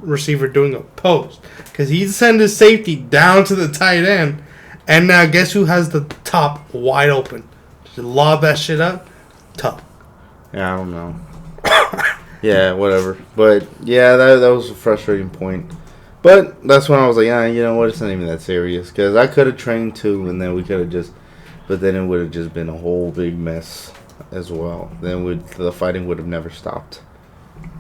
receiver doing a post, because he'd send his safety down to the tight end, and now guess who has the top wide open? Just lob that shit up, top. Yeah, I don't know. Yeah, whatever. But yeah, that was a frustrating point. But that's when I was like, yeah, you know what? It's not even that serious, because I could have trained too, and then we could have just, but then it would have just been a whole big mess as well. Then the fighting would have never stopped.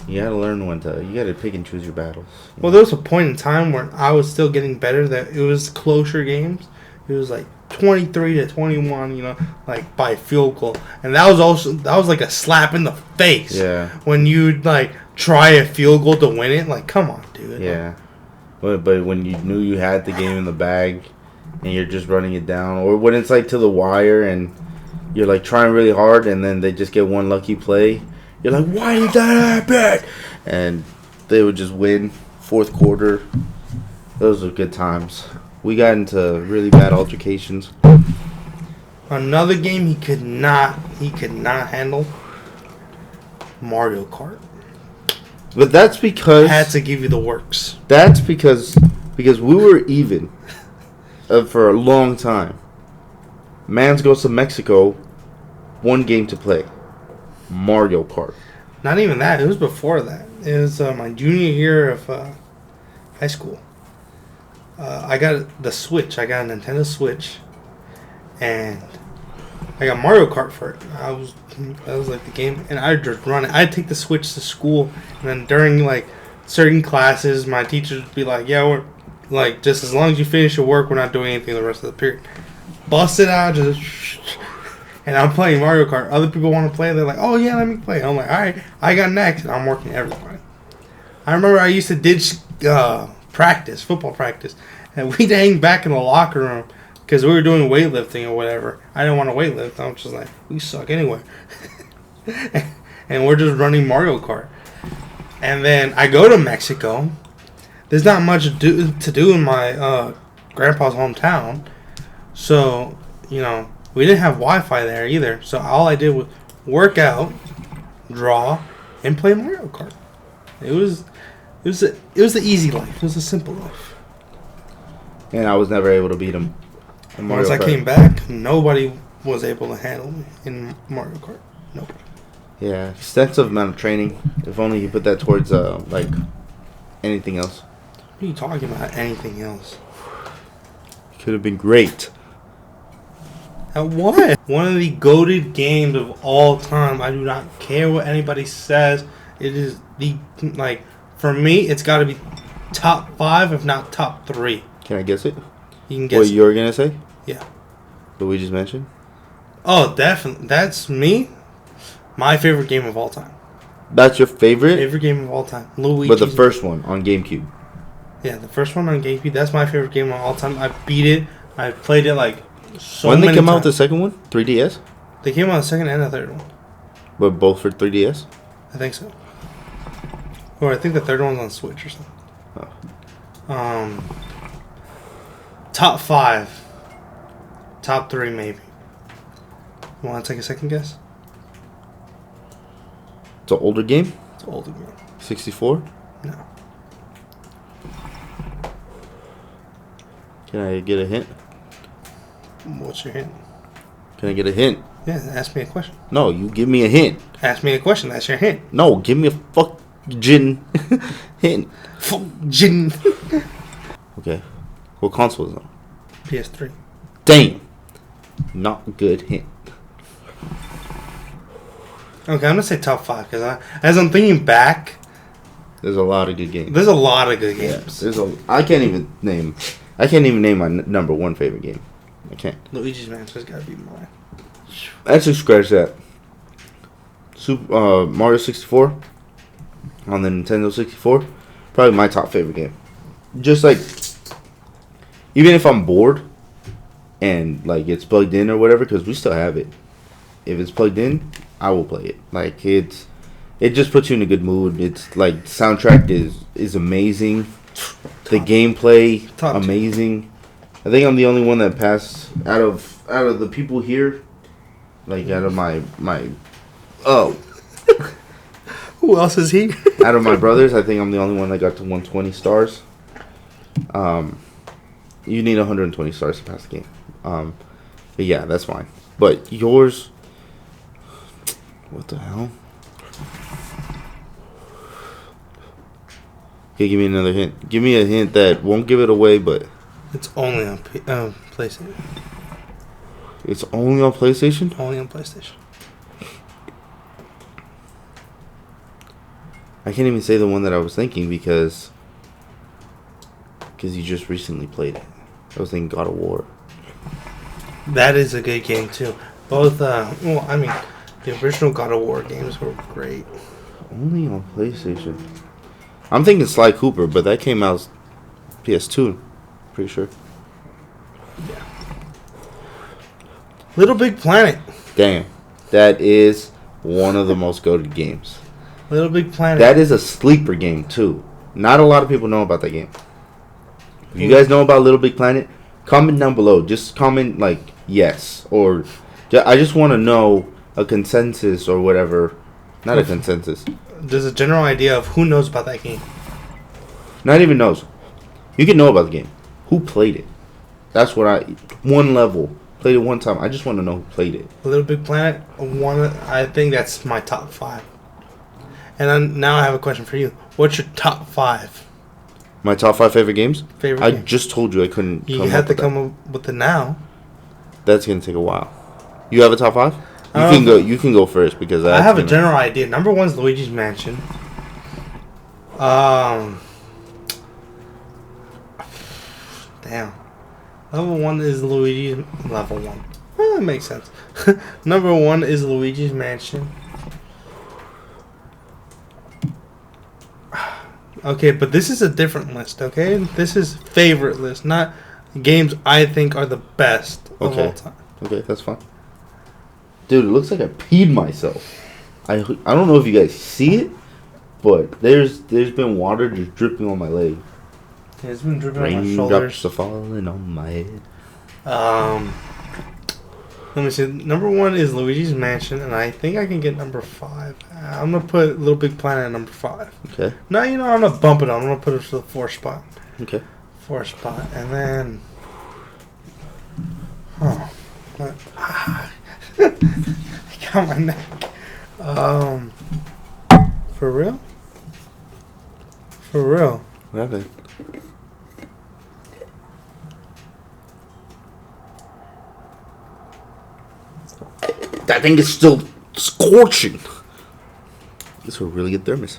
You gotta learn you gotta pick and choose your battles. Well, there was a point in time where I was still getting better, that it was closer games. It was like 23-21, you know, like by field goal. And that was like a slap in the face. Yeah. When you like try a field goal to win it, like, come on, dude. Yeah. But when you knew you had the game in the bag and you're just running it down, or when it's like to the wire and you're like trying really hard and then they just get one lucky play, you're like, why did that happen? And they would just win fourth quarter. Those were good times. We got into really bad altercations. Another game he could not handle, Mario Kart. But that's because I had to give you the works. That's because we were even for a long time. Mans goes to Mexico, one game to play, Mario Kart. Not even that. It was before that. It was my junior year of high school. I got the Switch. I got a Nintendo Switch, and I got Mario Kart for it. That was like the game, and I'd just run it. I'd take the Switch to school, and then during like certain classes, my teachers would be like, "Yeah, we're like just as long as you finish your work, we're not doing anything the rest of the period." Bust it out, just. And I'm playing Mario Kart. Other people want to play. They're like, "Oh yeah, let me play." I'm like, "All right, I got next." And I'm working everybody. I remember I used to ditch football practice, and we'd hang back in the locker room because we were doing weightlifting or whatever. I didn't want to weightlift. I was just like, we suck anyway. And we're just running Mario Kart. And then I go to Mexico. There's not much to do in my grandpa's hometown. So, you know, we didn't have Wi-Fi there either. So all I did was work out, draw, and play Mario Kart. It was the easy life. It was a simple life. And I was never able to beat him. Mario Once I Kart. came back, nobody was able to handle me in Mario Kart. Nobody. Yeah, extensive amount of training. If only you put that towards like anything else. What are you talking about? Anything else? Could have been great. At what? One of the goated games of all time. I do not care what anybody says. It is the, like, for me, it's got to be top 5, if not top 3. Can I guess it? You can guess. What you were gonna say? Yeah. Luigi's Mansion. Oh, definitely. That's me. My favorite game of all time. That's your favorite? Favorite game of all time. Luigi's. But the first one on GameCube. Yeah, the first one on GameCube. That's my favorite game of all time. I beat it. I played it like so when many they came out times. with the second one? 3DS? They came out the second and the third one. But both for 3DS? I think so. Or I think the third one's on Switch or something. Oh. Top 5. Top 3 maybe. You want to take a second guess? It's an older game? It's an older game. 64? No. Can I get a hint? What's your hint? Can I get a hint? Yeah, ask me a question. No, you give me a hint. Ask me a question. That's your hint. No, give me a fucking hint. Jin. Okay. What console is it on? PS3. Damn. Not a good hint. Okay, I'm gonna say top 5 because as I'm thinking back, There's a lot of good games. there's a lot of good games. I can't even name my number 1 favorite game. I can't. Luigi's Mansion's gotta be mine. Actually, scratch that. Mario 64 on the Nintendo 64, probably my top favorite game. Just like, even if I'm bored and like it's plugged in or whatever, because we still have it. If it's plugged in, I will play it. Like it just puts you in a good mood. It's like soundtrack is amazing. The gameplay amazing. I think I'm the only one that passed out of the people here. Like out of my Who else is he? out of my brothers, I think I'm the only one that got to 120 stars. You need 120 stars to pass the game. But yeah, that's fine. But yours, what the hell? Okay, give me another hint. Give me a hint that won't give it away, but It's only on PlayStation. it's only on PlayStation? Only on PlayStation. I can't even say the one that I was thinking because you just recently played it. I was thinking God of War. That is a good game too. Both, the original God of War games were great. Only on PlayStation. I'm thinking Sly Cooper, but that came out PS2. Pretty sure. Yeah. Little Big Planet. Damn. That is one of the most goated games. Little Big Planet. That is a sleeper game, too. Not a lot of people know about that game. If you guys know about Little Big Planet, comment down below. Just comment, like, yes. Or, I just want to know a consensus or whatever. Not a consensus. There's a general idea of who knows about that game. Not even knows. You can know about the game. Who played it? That's what one level. Played it one time. I just want to know who played it. Little Big Planet, I think that's my top 5. And then now I have a question for you. What's your top 5? My top 5 favorite games? I Games. just told you I couldn't. You have to come up with it now. That's gonna take a while. You have a top 5? You can go. You can go first because I have a general idea. Number 1 is Luigi's Mansion. Damn. Level 1 is Luigi's... Level 1. That makes sense. Number 1 is Luigi's Mansion. Okay, but this is a different list, okay? This is favorite list, not games I think are the best of all time. Okay, that's fine. Dude, it looks like I peed myself. I don't know if you guys see it, but there's been water just dripping on my leg. Yeah, it's been dripping on my Raindrops shoulders. are falling on my head. Let me see. Number 1 is Luigi's Mansion, and I think I can get number 5. I'm gonna put Little Big Planet at number 5. Okay. No, I'm gonna bump it up. I'm gonna put it to the 4th spot. Okay. 4th spot, and then Got my neck. For real? For real? What happened? That thing is still scorching. This is a really good thermos.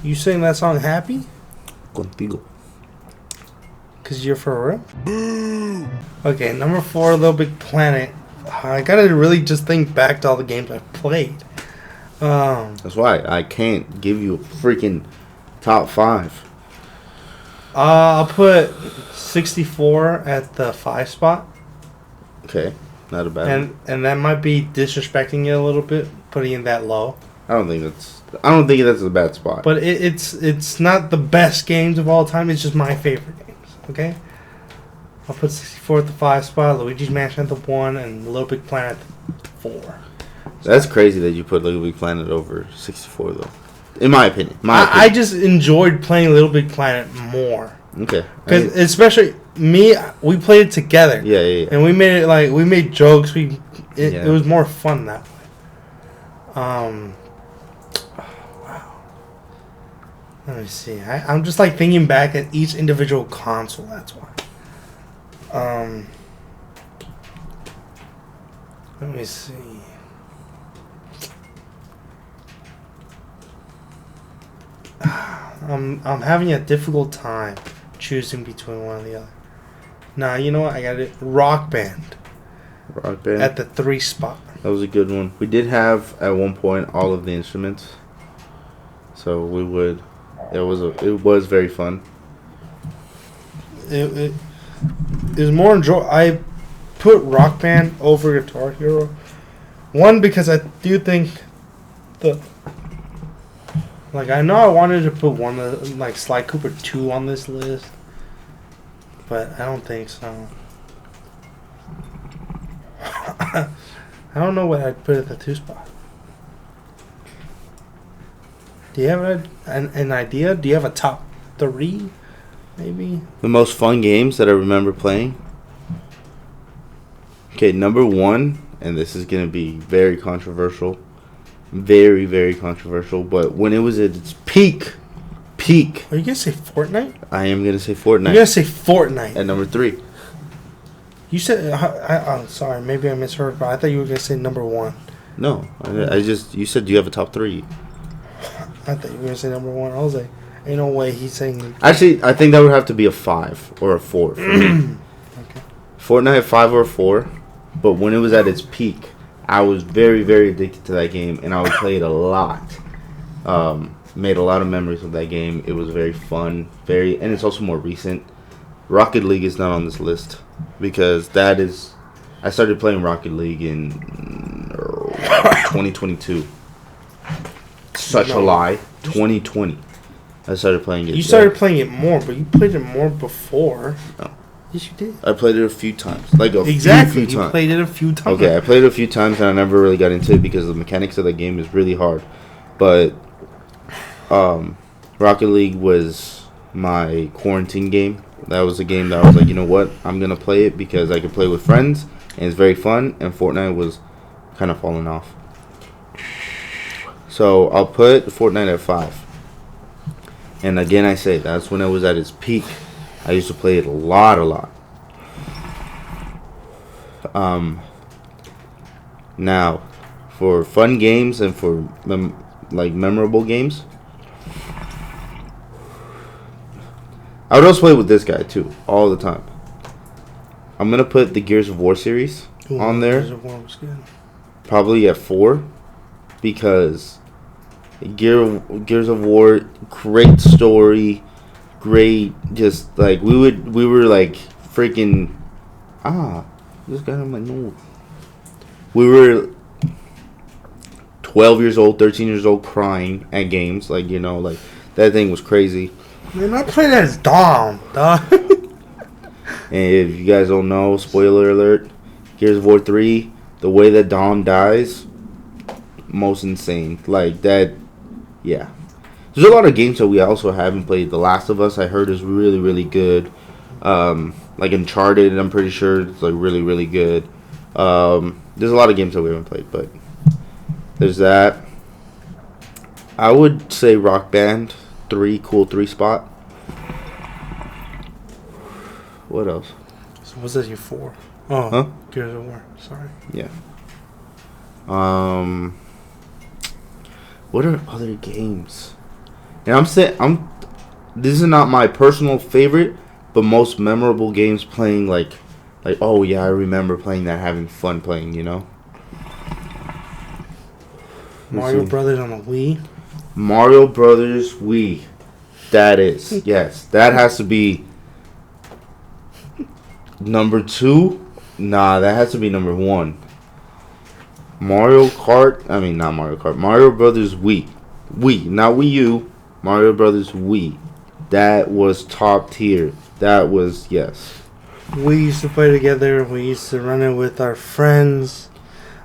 You sing that song Happy? Contigo. Because you're for real? Boo! Okay, number 4, Little Big Planet. I gotta really just think back to all the games I've played. That's why I can't give you a freaking top 5. I'll put 64 at the 5 spot. Okay, not a bad one. And that might be disrespecting it a little bit, putting it that low. I don't think that's a bad spot. But it's not the best games of all time. It's just my favorite games. Okay. I'll put 64 at the 5 spot, Luigi's Mansion at the 1, and Little Big Planet at the 4. That's crazy that you put Little Big Planet over 64, though. In my opinion. I just enjoyed playing Little Big Planet more. Okay. Because especially me, we played it together. Yeah. And we made it we made jokes. It was more fun that way. Wow. Let me see. I'm just thinking back at each individual console. That's why. Let me see. I'm having a difficult time choosing between one or the other. Nah, you know what? I got it. Rock Band. Rock Band. At the 3 spot. That was a good one. We did have at one point all of the instruments, so we would. It was very fun. It was more enjoy. I put Rock Band over Guitar Hero. One, because I do think I know I wanted to put one Sly Cooper 2 on this list, but I don't think so. I don't know what I'd put at the 2 spot. Do you have an idea? Do you have a top 3, maybe? The most fun games that I remember playing. Okay, number 1, and this is going to be very controversial. Very, very controversial. But when it was at its peak. Are you going to say Fortnite? I am going to say Fortnite. You're going to say Fortnite. At number 3. You said, I'm sorry, maybe I misheard, but I thought you were going to say number 1. No, you said, do you have a top 3? I thought you were going to say number 1. I was like, ain't no way he's saying... Actually, I think that would have to be a 5 or a 4 for me. Okay. Fortnite 5 or 4, but when it was at its peak, I was very, very addicted to that game, and I would play it a lot. Made a lot of memories of that game. It was very fun, and it's also more recent. Rocket League is not on this list because I started playing Rocket League in 2022. Such a lie. 2020. I started playing it. You started playing it more, but you played it more before. No. Yes, you did. I played it a few times. Exactly. Few times. You played it a few times. Okay, I played it a few times and I never really got into it because the mechanics of the game is really hard. But Rocket League was my quarantine game. That was a game that I was like, you know what? I'm going to play it because I can play with friends and it's very fun. And Fortnite was kind of falling off. So I'll put Fortnite at 5. And again, I say that's when it was at its peak. I used to play it a lot. Now, for fun games and for memorable games, I would also play with this guy too all the time. I'm gonna put the Gears of War series on there. Gears of War was good. Probably at 4 because Gears of War, great story. Great, just we were like freaking this got on my nose. We were 12 years old, 13 years old, crying at games, that thing was crazy. Man, I played as Dom, dog. And if you guys don't know, spoiler alert, Gears of War 3, the way that Dom dies, most insane. Yeah. There's a lot of games that we also haven't played. The Last of Us, I heard, is really, really good. Like Uncharted, I'm pretty sure it's like really, really good. There's a lot of games that we haven't played, but there's that. I would say Rock Band 3, cool 3 spot. What else? So what's that you for? Oh, huh? Gears of War. Sorry. Yeah. What are other games? And this is not my personal favorite, but most memorable games playing like oh yeah, I remember playing that, having fun playing, you know. Mario Brothers on the Wii. Mario Brothers Wii. That is. Yes, that has to be number 2. Nah, that has to be number 1. Mario Kart. I mean, not Mario Kart. Mario Brothers Wii. Wii, not Wii U. Mario Brothers Wii. That was top tier. That was, yes. We used to play together. We used to run it with our friends.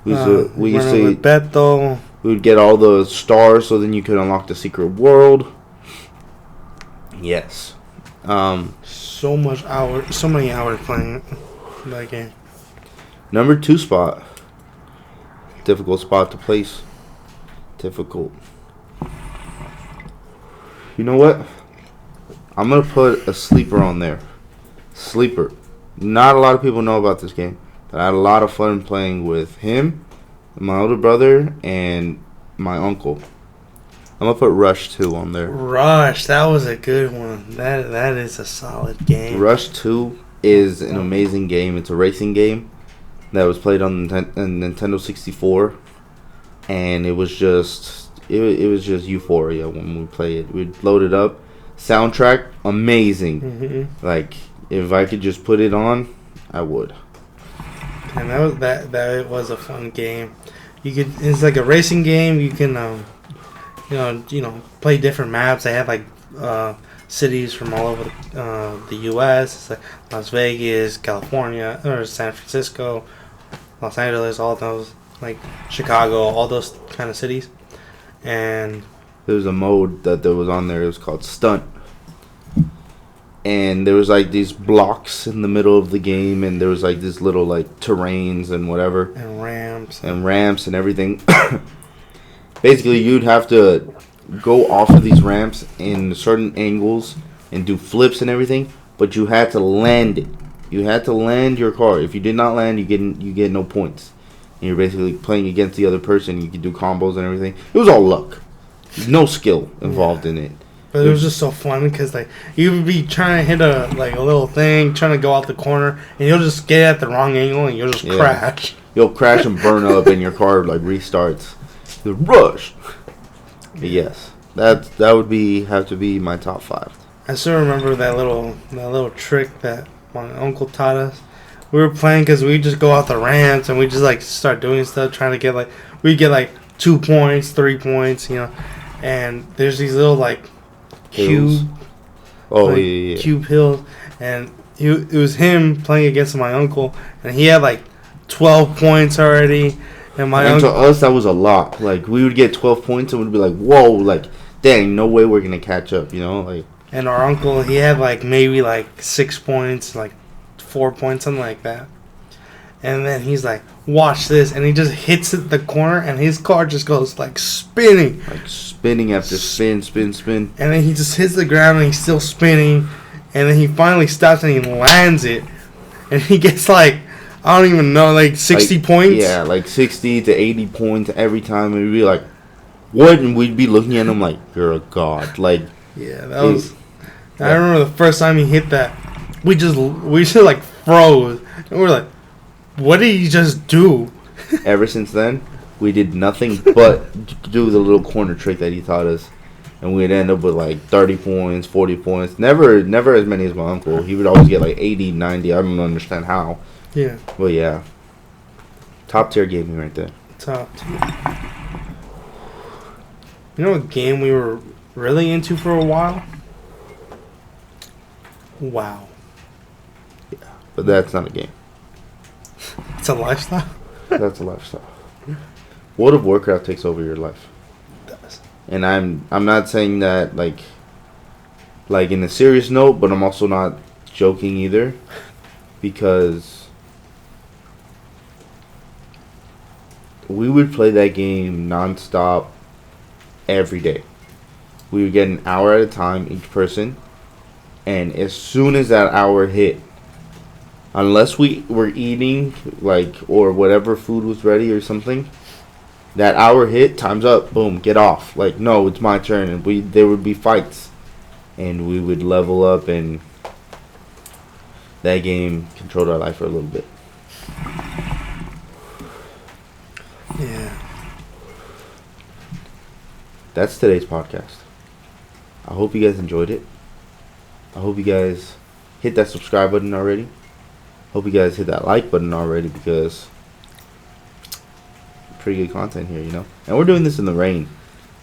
We used to with Beto. We would get all the stars so then you could unlock the secret world. Yes. So many hours playing that game. Number 2 spot. Difficult spot to place. Difficult. You know what? I'm going to put a sleeper on there. Sleeper. Not a lot of people know about this game, but I had a lot of fun playing with him, my older brother, and my uncle. I'm going to put Rush 2 on there. Rush, that was a good one. That is a solid game. Rush 2 is an amazing game. It's a racing game that was played on Nintendo 64, and it was just euphoria when we played it. We'd load it up. Soundtrack, amazing. Mm-hmm. Like, if I could just put it on, I would. And that was a fun game. It's like a racing game. You can play different maps. They have like cities from all over the U.S. It's like Las Vegas, California, or San Francisco, Los Angeles, all those, like Chicago, all those kind of cities. And there was a mode that was on there. It was called Stunt. And there was like these blocks in the middle of the game, and there was like these little like terrains and whatever. And ramps. And ramps and everything. Basically, you'd have to go off of these ramps in certain angles and do flips and everything, but you had to land it. You had to land your car. If you did not land, you get no points. And you're basically playing against the other person. You could do combos and everything. It was all luck. No skill involved in it. But it was just so fun because like you would be trying to hit a little thing, trying to go out the corner, and you'll just get at the wrong angle and you'll just crash. You'll crash and burn up, and your car like restarts. The Rush. But yes, that would have to be my top 5. I still remember that little trick that my uncle taught us. We were playing because we just go out the ramps and we just like start doing stuff, trying to get we get like 2 points, 3 points, and there's these little like cube, cube hills, and it was him playing against my uncle, and he had like 12 points already, and my uncle. To us, that was a lot. Like we would get 12 points, and we'd be like, "Whoa!" Like, dang, no way we're gonna catch up, like. And our uncle, he had like maybe like 6 points, like 4 points, something like that. And then he's like, watch this. And he just hits it the corner, and his car just goes like spinning. Like spinning after spin. And then he just hits the ground, and he's still spinning. And then he finally stops, and he lands it. And he gets like, I don't even know, like 60 points? Yeah, like 60 to 80 points every time. And we'd be like, what? And we'd be looking at him like, you're a god. Like, yeah, that was... I remember the first time he hit that, we just like froze. And we're like, what did he just do? Ever since then, we did nothing but do the little corner trick that he taught us. And we'd end up with like 30 points, 40 points. Never as many as my uncle. He would always get like 80, 90. I don't understand how. Yeah. But yeah. Top tier gaming right there. Top tier. You know what game we were really into for a while? WoW. Yeah. But that's not a game. It's a lifestyle? That's a lifestyle. World of Warcraft takes over your life. It does. And I'm not saying that like in a serious note, but I'm also not joking either, because we would play that game nonstop every day. We would get an hour at a time each person, and as soon as that hour hit, unless we were eating, like, or whatever food was ready or something, that hour hit, time's up, boom, get off. Like, no, it's my turn. And there would be fights. And we would level up, and that game controlled our life for a little bit. Yeah. That's today's podcast. I hope you guys enjoyed it. I hope you guys hit that subscribe button already. Hope you guys hit that like button already, because pretty good content here, you know. And we're doing this in the rain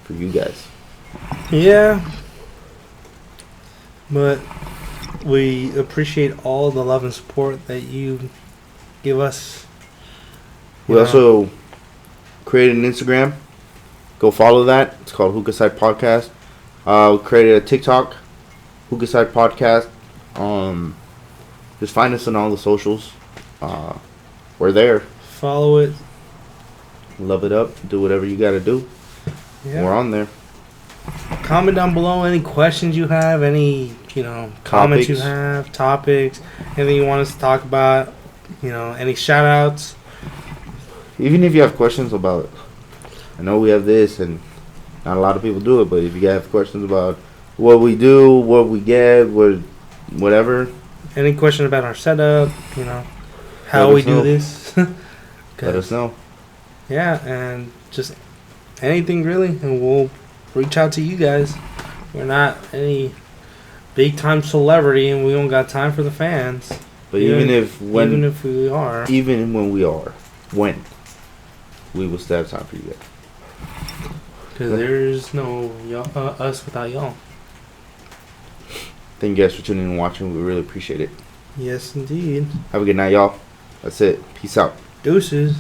for you guys. Yeah. But we appreciate all the love and support that you give us. We also created an Instagram. Go follow that. It's called Hookah Side Podcast. We created a TikTok, Hookah Side Podcast. Just find us on all the socials. We're there. Follow it. Love it up. Do whatever you got to do. Yeah. We're on there. Comment down below any questions you have, any, comments you have, topics, anything you want us to talk about, any shout outs. Even if you have questions about, I know we have this and not a lot of people do it, but if you have questions about what we do, what we get, whatever. Any question about our setup, how we do this. Let us know. Yeah, and just anything really, and we'll reach out to you guys. We're not any big time celebrity, and we don't got time for the fans. But even when we are, when we will still have time for you guys. Because there's no us without y'all. Thank you guys for tuning in and watching. We really appreciate it. Yes, indeed. Have a good night, y'all. That's it. Peace out. Deuces.